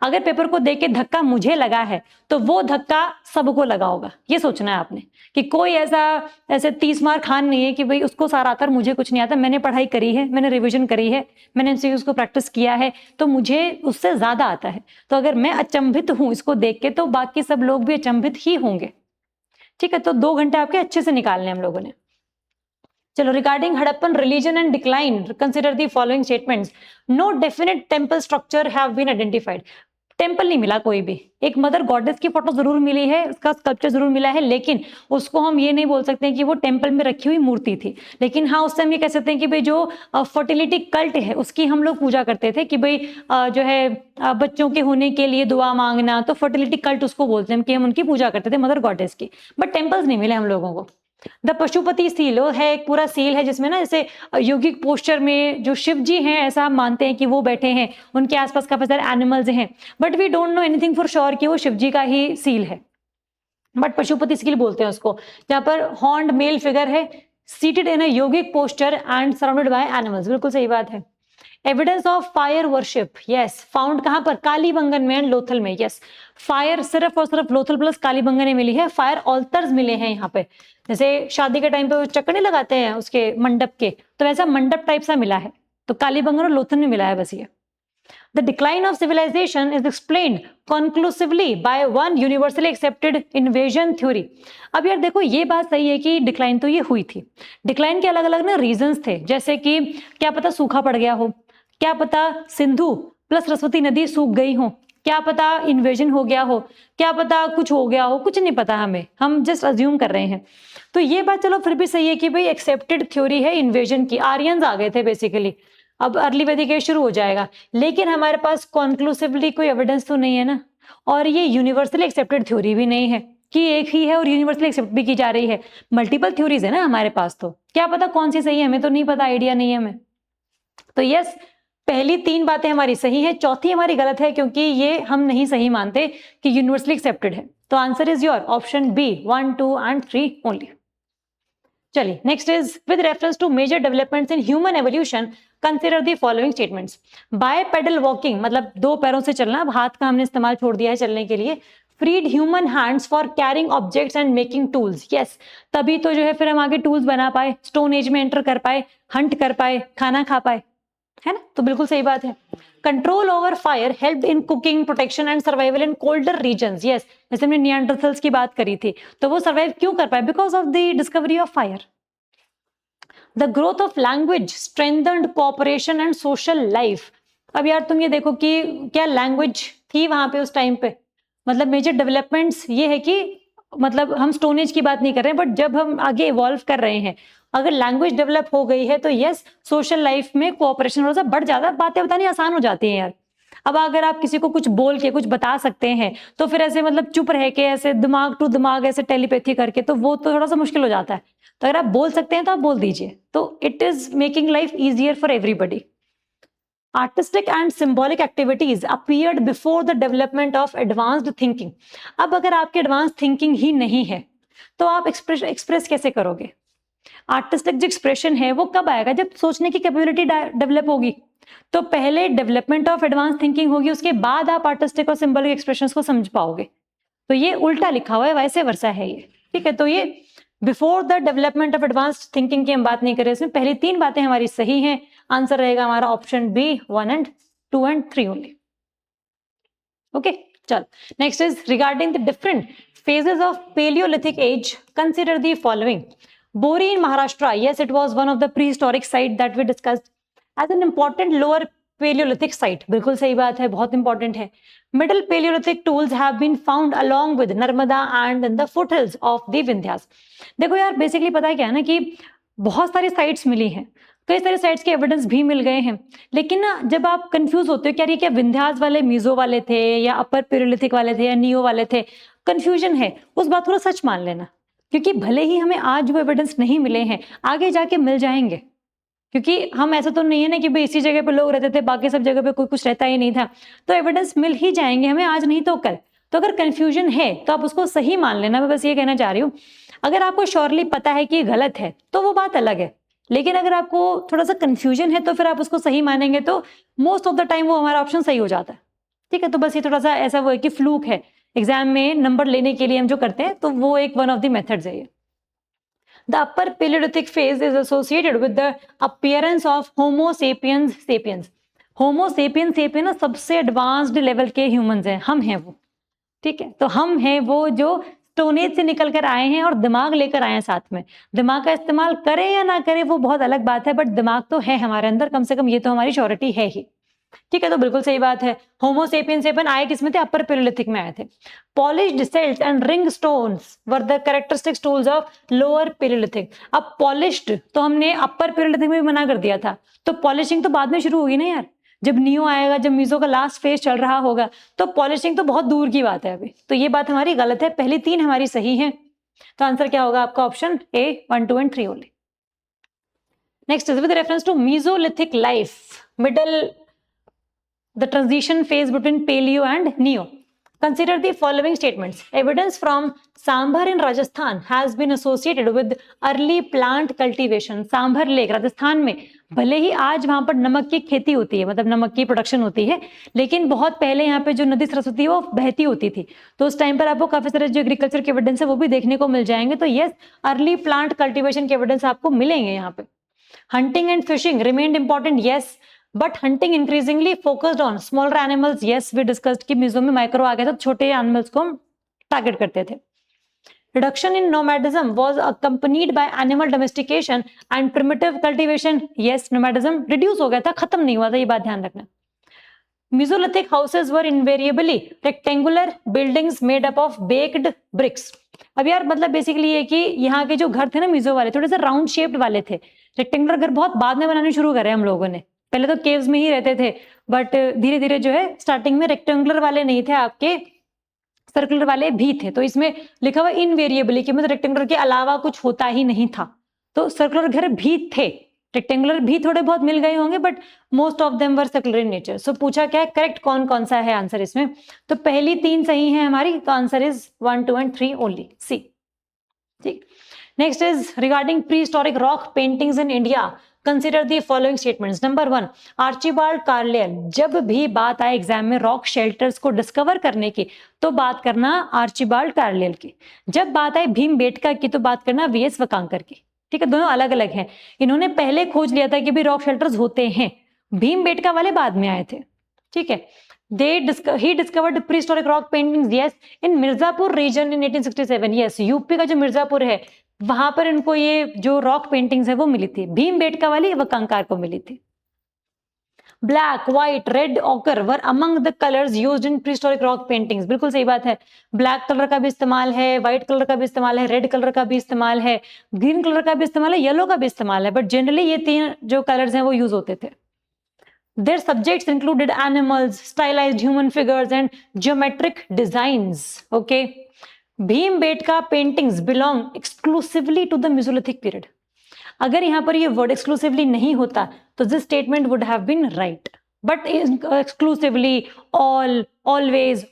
अगर पेपर को देख के धक्का मुझे लगा है तो वो धक्का सबको लगा होगा, ये सोचना है आपने कि कोई ऐसे 30 मार खान नहीं है कि भाई उसको सारा आता है मुझे कुछ नहीं आता। मैंने पढ़ाई करी है, मैंने रिवीजन करी है, मैंने एमसीक्यूज को प्रैक्टिस किया है, तो मुझे उससे ज्यादा आता है। तो अगर मैं अचंभित हूं इसको देख के, तो बाकी सब लोग भी अचंभित ही होंगे। ठीक है, तो 2 घंटे आपके अच्छे से निकालने हम लोगों ने। चलो, regarding Harappan religion and decline consider the following statements. No definite temple structure have been identified. Temple नहीं मिला कोई भी, एक मदर गॉडेस की फोटो जरूर मिली है, उसका स्कल्पचर जरूर मिला है, लेकिन उसको हम ये नहीं बोल सकते कि वो टेम्पल में रखी हुई मूर्ति थी। लेकिन हाँ, उससे हम ये कह सकते हैं कि भाई जो फर्टिलिटी कल्ट है उसकी हम लोग पूजा करते थे कि भाई जो है बच्चों के होने के लिए दुआ मांगना, तो फर्टिलिटी कल्ट उसको बोलते हैं कि हम उनकी पूजा करते थे मदर गॉडेस की। बट टेम्पल्स नहीं मिले हम लोगों को। द पशुपति सील है, एक पूरा सील है जिसमें ना जैसे योगिक पोस्चर में जो शिव जी हैं ऐसा हम मानते हैं कि वो बैठे हैं, उनके आसपास काफी सारे एनिमल्स हैं, but we don't know anything for sure कि वो शिव जी का ही सील है। बट पशुपति सील बोलते हैं उसको, जहां पर हॉर्न्ड मेल फिगर है, seated in a yogic posture and surrounded by animals. बिल्कुल सही बात है। Evidence of fire worship, yes, found कहां पर? कालीबंगन में एंड लोथल में। यस, फायर सिर्फ और सिर्फ लोथल प्लस कालीबंगन में मिली है। फायर ऑल्टर्स मिले हैं यहाँ पे, जैसे शादी के टाइम पे चक्कर नहीं लगाते हैं उसके मंडप के, तो वैसा मंडप टाइप सा मिला है। तो कालीबंगन और लोथल में मिला है बस ये। The decline of civilization is explained conclusively by one universally accepted invasion theory. अब यार देखो, ये बात सही है कि डिक्लाइन तो ये हुई थी। डिक्लाइन के अलग अलग ना रीजंस थे, जैसे कि क्या पता सूखा पड़ गया हो, क्या पता सिंधु प्लस सरस्वती नदी सूख गई हो, क्या पता इन्वेजन हो गया हो, क्या पता कुछ हो गया हो, कुछ नहीं पता हमें, हम जस्ट अज्यूम कर रहे हैं। तो ये बात चलो फिर भी सही है कि भाई एक्सेप्टेड थ्योरी है इन्वेजन की, आर्यंस आ गए थे बेसिकली, अब अर्ली वैदिक एज शुरू हो जाएगा। लेकिन हमारे पास कॉन्क्लूसिवली कोई एविडेंस तो नहीं है ना, और ये यूनिवर्सली एक्सेप्टेड थ्योरी भी नहीं है कि एक ही है और यूनिवर्सली एक्सेप्ट भी की जा रही है। मल्टीपल थ्योरीज है ना हमारे पास, तो क्या पता कौन सी सही है, हमें तो नहीं पता, आइडिया नहीं है हमें। तो यस, पहली 3 बातें हमारी सही है, चौथी हमारी गलत है क्योंकि ये हम नहीं सही मानते कि यूनिवर्सली एक्सेप्टेड है। तो answer is your option B 1, 2 and 3 only. चलिए, next is with reference to major developments in human evolution consider the following statements. Bipedal walking मतलब 2 पैरों से चलना, अब हाथ का हमने इस्तेमाल छोड़ दिया है चलने के लिए। Freed human hands for carrying objects and making tools. Yes, तभी तो जो है फिर हम आगे टूल्स बना पाए, स्टोन एज में एंटर कर पाए, हंट कर पाए, खाना खा पाए, है ना? तो बिल्कुल सही बात है। Control over fire help in cooking, protection and survival in colder regions. Yes, जैसे हमने निएंडरथल्स की बात करी थी, तो वो सर्वाइव क्यों कर पाए? Because of the discovery of fire. The growth of language strengthened cooperation and social life. अब यार तुम ये देखो कि क्या लैंग्वेज थी वहां पे उस टाइम पे, मतलब मेजर डेवलपमेंट्स ये है कि मतलब हम स्टोन एज की बात नहीं कर रहे हैं, बट जब हम आगे इवॉल्व कर रहे हैं, अगर लैंग्वेज डेवलप हो गई है तो यस, सोशल लाइफ में कोऑपरेशन थोड़ा सा बढ़ जाता है, बातें बतानी आसान हो जाती हैं यार। अब अगर आप किसी को कुछ बोल के कुछ बता सकते हैं, तो फिर ऐसे मतलब चुप रह के ऐसे दिमाग टू दिमाग ऐसे टेलीपैथी करके, तो वो तो थोड़ा सा मुश्किल हो जाता है। तो अगर आप बोल सकते हैं तो आप बोल दीजिए, तो it is making life easier for everybody. Artistic and symbolic activities appeared before the development of advanced thinking. अब अगर आपकी एडवांस थिंकिंग ही नहीं है तो आप एक्सप्रेस कैसे करोगे? आर्टिस्टिक जो एक्सप्रेशन है वो कब आएगा? जब सोचने की कैपेबिलिटी डेवलप होगी। तो पहले डेवलपमेंट ऑफ एडवांस थिंकिंग होगी, उसके बाद आप आर्टिस्टिक और सिंबॉलिक एक्सप्रेशंस को समझ पाओगे। तो ये उल्टा लिखा हुआ है, वैसे वर्सा है ये, ठीक है? तो ये before the development of advanced thinking की हम बात नहीं कर रहे, इसमें पहली 3 बातें हमारी सही हैं। आंसर रहेगा हमारा option B 1 and 2 and 3 only. Okay, चल next is regarding the different phases of Paleolithic age, consider the following. Bori in Maharashtra, yes, it was one of the prehistoric site that we discussed as an important lower Paleolithic site. बिल्कुल सही बात है, बहुत important है। Middle Paleolithic tools have been found along with Narmada and in the foothills of the Vindhyas. देखो यार, basically पता है क्या है ना कि बहुत सारी साइट्स मिली हैं, कई सारे साइट्स के एविडेंस भी मिल गए हैं, लेकिन ना जब आप कंफ्यूज होते हो क्या विंध्यास वाले मीजो वाले थे या अपर पेरियोलिथिक वाले थे या नियो वाले थे, कंफ्यूजन है, उस बात को सच मान लेना, क्योंकि भले ही हमें आज वो एविडेंस नहीं मिले हैं, आगे जाके मिल जाएंगे। क्योंकि हम ऐसा तो नहीं है ना कि भाई इसी जगह पे लोग रहते थे, बाकी सब जगह पे कोई कुछ रहता ही नहीं था, तो एविडेंस मिल ही जाएंगे हमें, आज नहीं तो कल। तो अगर कंफ्यूजन है तो आप उसको सही मान लेना, मैं बस ये कहना चाह रही हूँ। अगर आपको श्योरली पता है कि गलत है तो वो बात अलग है, लेकिन अगर आपको थोड़ा सा कंफ्यूजन है तो फिर आप उसको सही मानेंगे, तो मोस्ट ऑफ द टाइम वो हमारा ऑप्शन सही हो जाता है, ठीक है? तो बस ये थोड़ा सा ऐसा वो है कि फ्लूक है, एग्जाम में नंबर लेने के लिए हम जो करते हैं, तो वो एक वन ऑफ द मेथड्स है ये। The upper Paleolithic phase is associated with the appearance of Homo sapiens sapiens. Homo sapiens sapiens ना सबसे एडवांस्ड लेवल के ह्यूमंस हैं, हम हैं वो, ठीक है? तो हम हैं वो जो स्टोन एज से निकल कर आए हैं और दिमाग लेकर आए हैं साथ में। दिमाग का इस्तेमाल करें या ना करें वो बहुत अलग बात है, बट दिमाग तो है हमारे अंदर, कम से कम ये तो हमारी श्योरिटी है ही। ठीक है, तो बिल्कुल सही बात है। होमो सेपियंस सेपियन आए किसमें थे? अपर पैलियोलिथिक में आए थे। Polished celts and ring stones were the characteristic tools of lower palaeolithic. अब पॉलिश्ड तो हमने अपर पैलियोलिथिक में भी मना कर दिया था, तो पॉलिशिंग तो बाद में शुरू होगी ना यार, जब नियो आएगा, जब मीजो का लास्ट फेज चल रहा होगा, तो पॉलिशिंग तो बहुत दूर की बात है अभी। तो ये बात हमारी गलत है, पहली तीन हमारी सही है। तो आंसर क्या होगा आपका? Option A 1, 2 and 3 only. Next is with reference to mesolithic life, middle the transition phase between paleo and neo. Consider the following statements. Evidence from Sambhar in Rajasthan has been associated with early plant cultivation. Sambar lake Rajasthan में, भले ही आज वहां पर नमक की खेती होती है, मतलब नमक की प्रोडक्शन होती है, लेकिन बहुत पहले यहाँ पे जो नदी सरस्वती है वो बहती होती थी, तो उस टाइम पर आपको काफी सारे जो एग्रीकल्चर के एविडेंस है वो भी देखने को मिल जाएंगे। तो यस, अर्ली प्लांट कल्टिवेशन के एविडेंस आपको मिलेंगे यहाँ पे। Hunting and fishing remained important, yes, but hunting increasingly focused on smaller animals, yes we discussed कि मिजो में माइक्रो आ गया था, छोटे एनिमल्स को हम टारगेट करते थे। Reduction in nomadism was accompanied by animal domestication and primitive cultivation, yes nomadism reduce हो गया था, खत्म नहीं हुआ था, ये बात ध्यान रखना। Mesolithic houses were invariably rectangular buildings made up of baked bricks. अब यार मतलब बेसिकली ये कि यहाँ के जो घर थे ना मिजो वाले, थोड़े से राउंड शेप्ड वाले थे। रेक्टेंगुलर घर बहुत बाद में बनाने शुरू करे हम लोगों ने, पहले तो केव्स में ही रहते थे, बट धीरे धीरे जो है स्टार्टिंग में रेक्टेंगुलर वाले नहीं थे, आपके सर्कुलर वाले भी थे। तो इसमें लिखा हुआ इनवेरिएबली कि मतलब रेक्टेंगुलर के अलावा कुछ होता ही नहीं था, तो सर्कुलर घर भी थे, रेक्टेंगुलर भी थोड़े बहुत मिल गए होंगे, but most of them were circular in nature. So पूछा क्या है, करेक्ट कौन कौन सा है आंसर इसमें? तो पहली तीन सही है हमारी, तो answer is 1, 2 and 3 only, C. ठीक, next is regarding prehistoric rock paintings in India, consider the following statements. Number 1, Archibald Carlleyle. जब भी बात आए एग्जाम में रॉक शेल्टर्स को डिस्कवर करने की, तो बात करना आर्चिबाल्ड कार्लियल की। जब बात आए भीमबेटका की, तो बात करना वीएस वकांकर की। ठीक है, दोनों अलग अलग हैं। इन्होंने पहले खोज लिया था कि भी रॉक शेल्टर्स होते हैं, भीमबेटका वाले बाद में आए थे। ठीक है, he discovered prehistoric rock paintings, yes, in Mirzapur region in 1867, yes, UP का जो मिर्जापुर है वहां पर इनको ये जो रॉक पेंटिंग्स है वो मिली थी, भीमबेटका वाली वकांकार को मिली थी। Black, white, red, occur were among the colours used in prehistoric rock paintings, बिल्कुल सही बात है। ब्लैक कलर का भी इस्तेमाल है, व्हाइट कलर का भी इस्तेमाल है, रेड कलर का भी इस्तेमाल है, ग्रीन कलर का भी इस्तेमाल है, येलो का भी इस्तेमाल है, बट जनरली ये तीन जो कलर्स हैं वो यूज होते थे। Their subjects included animals, stylized human figures and geometric designs. Okay. Bhimbetka paintings belong exclusively to the Mesolithic period. अगर यहाँ पर ये वर्ड एक्सक्लूसिवली नहीं होता तो this statement would have been right, but exclusively, all, always,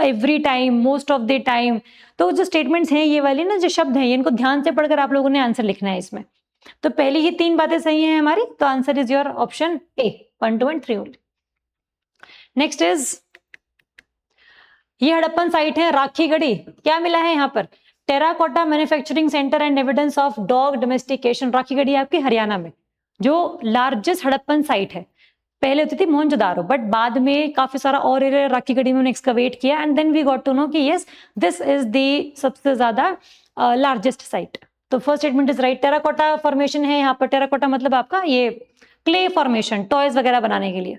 every time, most of the time, तो जो statements हैं ये वाली ना जो शब्द हैं इनको ध्यान से पढ़कर आप लोगों ने आंसर लिखना है इसमें। तो पहली ही तीन बातें सही हैं हमारी, तो answer is your option A 1, 2 and 3 only. Next is, ये हड़प्पन साइट है राखीगढ़ी, क्या मिला है यहाँ पर? Terracotta manufacturing centre and evidence of dog domestication. Rakhigarhi आपके हरियाणा में जो लार्जेस्ट हड़प्पन साइट है, पहले होती थी मोहनजोदारो, बट बाद में काफी सारा और एरिया राखीगढ़ी में एक्सकवेट किया, and then we got to know कि यस दिस इज द सबसे ज्यादा लार्जेस्ट साइट। तो first statement is right. Terracotta formation है यहाँ पर, टेराकोटा मतलब आपका ये क्ले फॉर्मेशन, टॉयज वगैरह बनाने के लिए।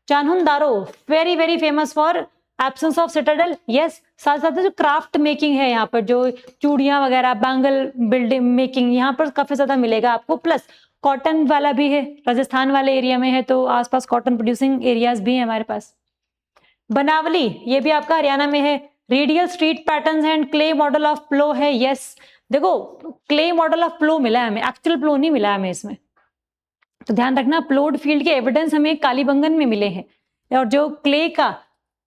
Chanhu Daro very very famous for absence of citadel, yes. साथ साथ जो क्राफ्ट मेकिंग है यहाँ पर, जो चूड़ियां वगैरह, बैंगल बिल्डिंग मेकिंग यहाँ पर काफी ज्यादा मिलेगा आपको, प्लस कॉटन वाला भी है, राजस्थान वाले एरिया में है, तो आसपास कॉटन प्रोड्यूसिंग एरियाज भी है हमारे पास। बनावली ये भी आपका हरियाणा में है। Radial street patterns and clay model of plough है, यस। देखो क्ले मॉडल ऑफ प्लो मिला है हमें, एक्चुअल प्लो नहीं मिला है हमें इसमें, तो ध्यान रखना। प्लोड फील्ड के एविडेंस हमें कालीबंगन में मिले हैं, और जो क्ले का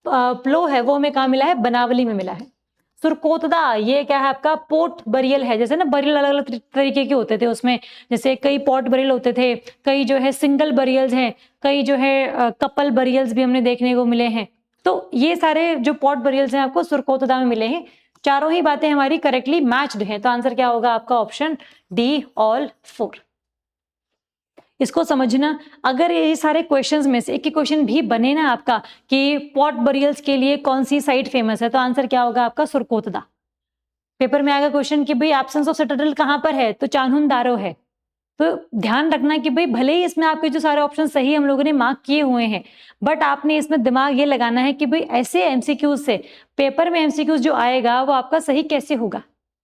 प्लो है वो हमें कहाँ मिला है? बनावली में मिला है। सुरकोतदा ये क्या है आपका? पोर्ट बरियल है। जैसे ना बरियल अलग अलग तरीके के होते थे उसमें, जैसे कई पॉट बरियल होते थे, कई जो है सिंगल बरियल्स हैं, कई जो है कपल बरियल्स भी हमने देखने को मिले हैं। तो ये सारे जो पॉट बरियल्स हैं आपको सुरकोतदा में मिले हैं। चारों ही बातें हमारी करेक्टली मैच्ड हैं, तो आंसर क्या होगा आपका? Option D, all 4। इसको समझना, अगर ये सारे क्वेश्चंस में से एक ही क्वेश्चन भी बने ना आपका कि पॉट बरियल्स के लिए कौन सी साइट फेमस है, तो आंसर क्या होगा आपका? सुरकोतदा। पेपर में आएगा क्वेश्चन कि भाई एब्सेंस ऑफ सिटाडेल कहाँ पर है, तो चान्हुन दारो है। तो ध्यान रखना कि भाई भले ही इसमें आपके जो सारे ऑप्शन सही हम लोगों ने मार्क किए हुए हैं, बट आपने इसमें दिमाग ये लगाना है कि भाई ऐसे एमसीक्यूज से पेपर में एमसीक्यूज जो आएगा वो आपका सही कैसे होगा।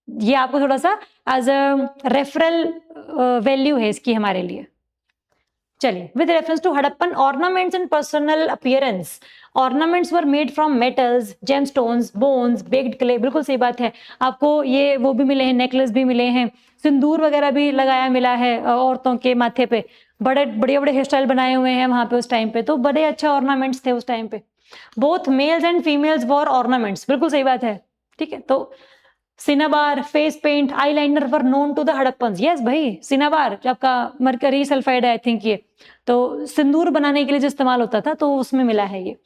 ये आपको थोड़ा सा एज अ रेफरल वैल्यू है इसकी हमारे लिए। चलिए, with reference to Harappan ornaments and personal appearance, ornaments were made from metals, gemstones, bones, baked clay. बिल्कुल सही बात है, आपको ये वो भी मिले हैं, नेकलेस भी मिले हैं, सिंदूर वगैरह भी लगाया मिला है औरतों के माथे पे, बड़े बड़े बड़े हेयर स्टाइल बनाए हुए हैं वहां पे उस टाइम पे, तो बड़े अच्छे ऑर्नामेंट्स थे उस टाइम पे। Both males and females wore ornaments, बिल्कुल सही बात है, ठीक है। तो cinnabar, face paint, eyeliner were known to the Harappans. Yes भाई, सिनाबार आपका मरकरी सल्फाइड है आई थिंक, ये तो सिंदूर बनाने के लिए जो इस्तेमाल होता था तो उसमें मिला है ये।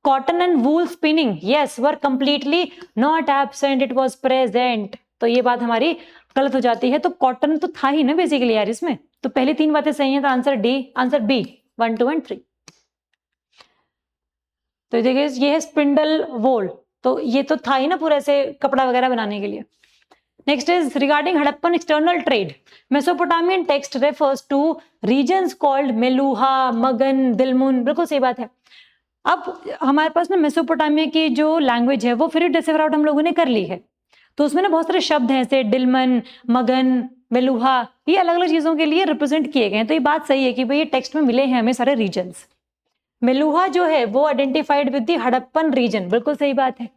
Cotton and wool spinning, yes, were completely not absent, it was present. तो ये बात हमारी गलत हो जाती है, तो कॉटन तो था ही ना बेसिकली यार इसमें, तो पहली तीन बातें सही हैं, तो answer D, answer B 1, 2 and 3। तो देखिए ये है स्पिंडल वोल, तो ये तो था ही ना पूरा ऐसे कपड़ा वगैरह बनाने के लिए। Next is regarding Harappan external trade, Mesopotamian text refers to regions called Meluhha, Magan, Dilmun. बिल्कुल सही बात है। अब हमारे पास ना मेसोपोटामिया की जो लैंग्वेज है वो फिर डिसिफर आउट हम लोगों ने कर ली है, तो उसमें ना बहुत सारे शब्द हैं जैसे डिलमन, मगन, मेलुहा, ये अलग अलग चीजों के लिए रिप्रेजेंट किए गए हैं। तो ये बात सही है कि भाई ये टेक्स्ट में मिले हैं हमें सारे रीजन्स। मेलुहा जो है वो identified with the Harappan region, बिल्कुल सही बात है।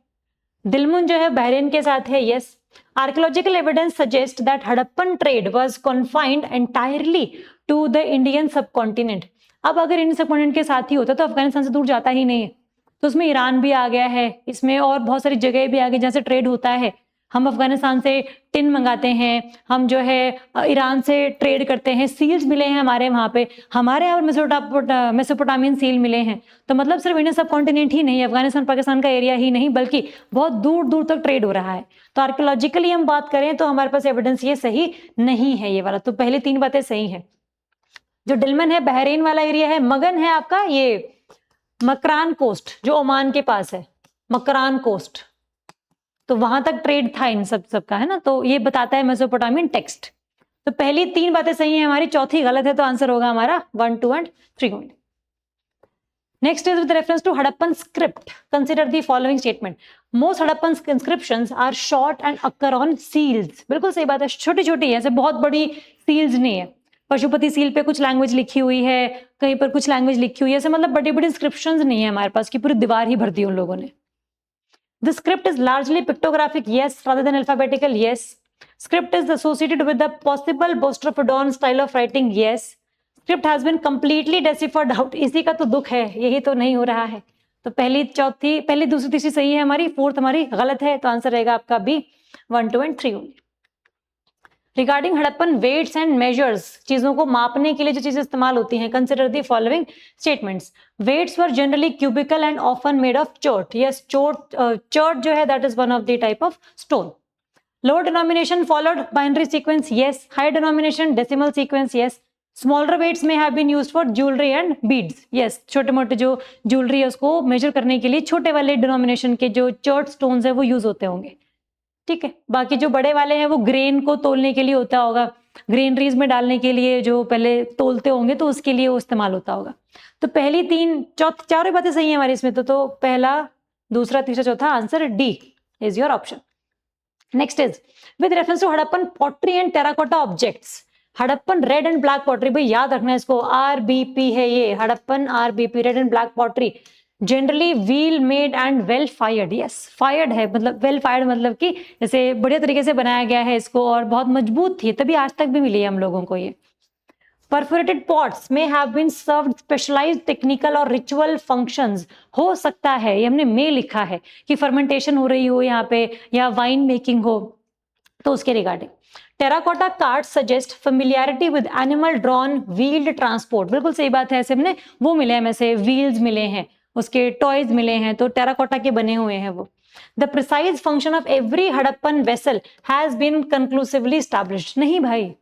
दिलमुन जो है बहरीन के साथ है, yes. Archaeological evidence suggest that Harappan trade was confined entirely to the Indian subcontinent. अब अगर इंडियन सबकॉन्टिनेंट के साथ ही होता तो अफगानिस्तान से दूर जाता ही नहीं है, तो उसमें ईरान भी आ गया है, इसमें और बहुत सारी जगह भी आ गई जहाँ से ट्रेड होता है। हम अफगानिस्तान से टिन मंगाते हैं, हम जो है ईरान से ट्रेड करते हैं, सील्स मिले हैं हमारे वहाँ पे, हमारे यहाँ मेसोपोटामियन सील मिले हैं। तो मतलब सिर्फ इंडियन सब कॉन्टिनेंट ही नहीं, अफगानिस्तान पाकिस्तान का एरिया ही नहीं, बल्कि बहुत दूर दूर तक ट्रेड हो रहा है। तो आर्कियोलॉजिकली हम बात करें तो हमारे पास एविडेंस ये सही नहीं है ये वाला, तो पहले तीन बातें सही हैं। जो डिलमन है बहरीन वाला एरिया है, मगन है आपका ये मकरान कोस्ट जो ओमान के पास है, मकरान कोस्ट, तो वहां तक ट्रेड था इन सब का, है ना। तो ये बताता है मेसोपोटामियन टेक्स्ट। तो पहली तीन बातें सही हैं हमारी, चौथी गलत है, तो आंसर होगा हमारा 1, 2 and 3। Next is with reference to Harappan script. Consider the following statement. Most Harappan inscriptions are short and occur on seals. बिल्कुल सही बात है, छोटी छोटी है, ऐसे बहुत बड़ी सील्स नहीं है। पशुपति सील पे कुछ लैंग्वेज लिखी हुई है, कहीं पर कुछ लैंग्वेज लिखी हुई है, ऐसे मतलब बड़ी बड़ी इंस्क्रिप्शंस नहीं है हमारे पास कि पूरी दीवार ही भर दी उन लोगों ने। The script is largely pictographic, yes, rather than alphabetical, yes. Script is associated with the possible Bostrophodon style of writing, yes. Script has been completely deciphered out. इसी का तो दुख है, यही तो नहीं हो रहा है। तो पहली दूसरी तीसरी सही है हमारी, फोर्थ हमारी गलत है, तो आंसर रहेगा आपका B 1, 2 and 3। Regarding Harappan weights and measures, चीजों को मापने के लिए जो चीजें इस्तेमाल होती हैं, consider the following statements. Weights were generally cubical and often made of chert, yes, chert जो है that is one of the type of stone. Lower denomination followed binary sequence, yes. High denomination decimal sequence, yes. Smaller weights में have been used for jewellery and beads, yes. छोटे मोटे जो jewellery है उसको major करने के लिए छोटे वाले डिनोमिनेशन के जो चर्ट स्टोन्स है वो यूज होते होंगे, ठीक है। बाकी जो बड़े वाले हैं वो ग्रेन को तोलने के लिए होता होगा, ग्रेनरीज में डालने के लिए जो पहले तोलते होंगे तो उसके लिए वो इस्तेमाल होता होगा। तो पहली चारों बातें सही है हमारी इसमें, तो पहला, दूसरा, तीसरा, चौथा, answer D is your option. Next is with reference to Harappan pottery and terracotta objects. Harappan red and black pottery, भाई याद रखना है इसको, RBP है ये, Harappan RBP, red and black pottery, generally wheel made and well fired, yes. Fired है मतलब well fired, मतलब कि जैसे बढ़िया तरीके से बनाया गया है इसको और बहुत मजबूत थी, तभी आज तक भी मिली है हम लोगों को ये। Perforated pots may have been served specialized technical और ritual functions, हो सकता है, ये हमने में लिखा है कि फर्मेंटेशन हो रही हो यहाँ पे या वाइन मेकिंग हो, तो उसके regarding. Terracotta cards suggest familiarity with animal drawn wheeled transport, बिल्कुल सही बात है, ऐसे हमने वो मिले हैं, में से व्हील्स मिले हैं, उसके टॉयज मिले हैं, तो टेराकोटा के बने हुए हैं वो। The precise function of every Harappan vessel has been conclusively established, नहीं भाई,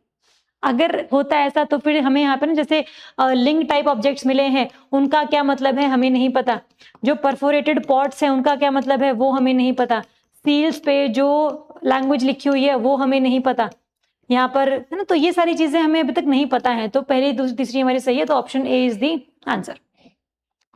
अगर होता है ऐसा तो फिर हमें यहाँ पे ना जैसे लिंग टाइप ऑब्जेक्ट्स मिले हैं, उनका क्या मतलब है हमें नहीं पता, जो परफोरेटेड पॉट्स हैं उनका क्या मतलब है वो हमें नहीं पता, सील्स पे जो लैंग्वेज लिखी हुई है वो हमें नहीं पता यहाँ पर, है ना। तो ये सारी चीजें हमें अभी तक नहीं पता है, तो पहली दूसरी तीसरी हमारी सही है, तो option A is the answer.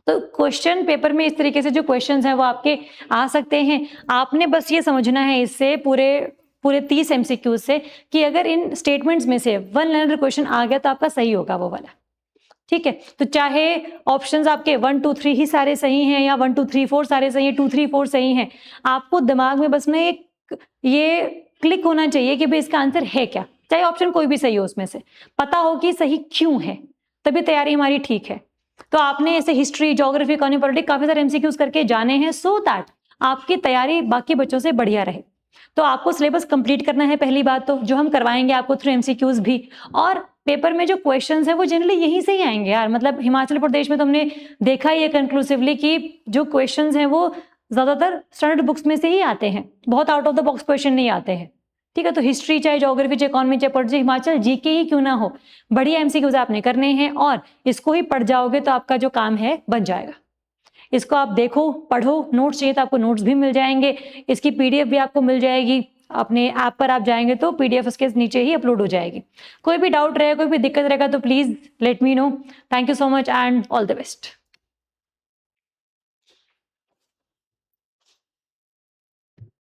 तो क्वेश्चन पेपर में इस तरीके से जो क्वेश्चंस हैं वो आपके आ सकते हैं। आपने बस ये समझना है इससे पूरे 30 एमसीक्यूज से कि अगर इन स्टेटमेंट्स में से वन लाइनर क्वेश्चन आ गया तो आपका सही होगा वो वाला, ठीक है। तो चाहे ऑप्शंस आपके 1 2 3 ही सारे सही हैं या 1 2 3 4 सारे सही हैं, 2 3 4 सही हैं, आपको दिमाग में बस में एक ये क्लिक होना चाहिए कि भाई इसका आंसर है क्या, चाहे ऑप्शन कोई भी सही हो, उसमें से पता हो कि सही क्यों है, तभी तैयारी हमारी ठीक है। तो आपने ऐसे हिस्ट्री, ज्योग्राफी, इकोनॉमी, पॉलिटिक्स काफी सारे एमसीक्यूज करके जाने हैं सो दैट आपकी तैयारी बाकी बच्चों से बढ़िया रहे। तो आपको सिलेबस कंप्लीट करना है पहली बात, तो जो हम करवाएंगे आपको थ्रू एमसीक्यूज भी, और पेपर में जो क्वेश्चंस है वो जनरली यहीं से ही आएंगे यार। मतलब हिमाचल प्रदेश में तो हमने देखा ही है कंक्लूसिवली कि जो क्वेश्चंस हैं वो ज्यादातर स्टैंडर्ड बुक्स में से ही आते हैं, बहुत out of the box question नहीं आते हैं, ठीक है। तो हिस्ट्री चाहे ज्योग्राफी चाहे इकोनॉमी चाहे पॉलिटिक्स हिमाचल जीके ही क्यों ना हो, बढ़िया एमसीक्यूज आपने करने हैं और इसको ही पढ़ जाओगे तो आपका जो काम है बन जाएगा। इसको आप देखो, पढ़ो, नोट्स चाहिए तो आपको नोट्स भी मिल जाएंगे, इसकी पीडीएफ भी आपको मिल जाएगी, अपने ऐप पर आप जाएंगे तो पीडीएफ उसके नीचे ही अपलोड हो जाएगी। कोई भी डाउट रहे, कोई भी दिक्कत रहेगा तो please let me know. Thank you so much and all the best.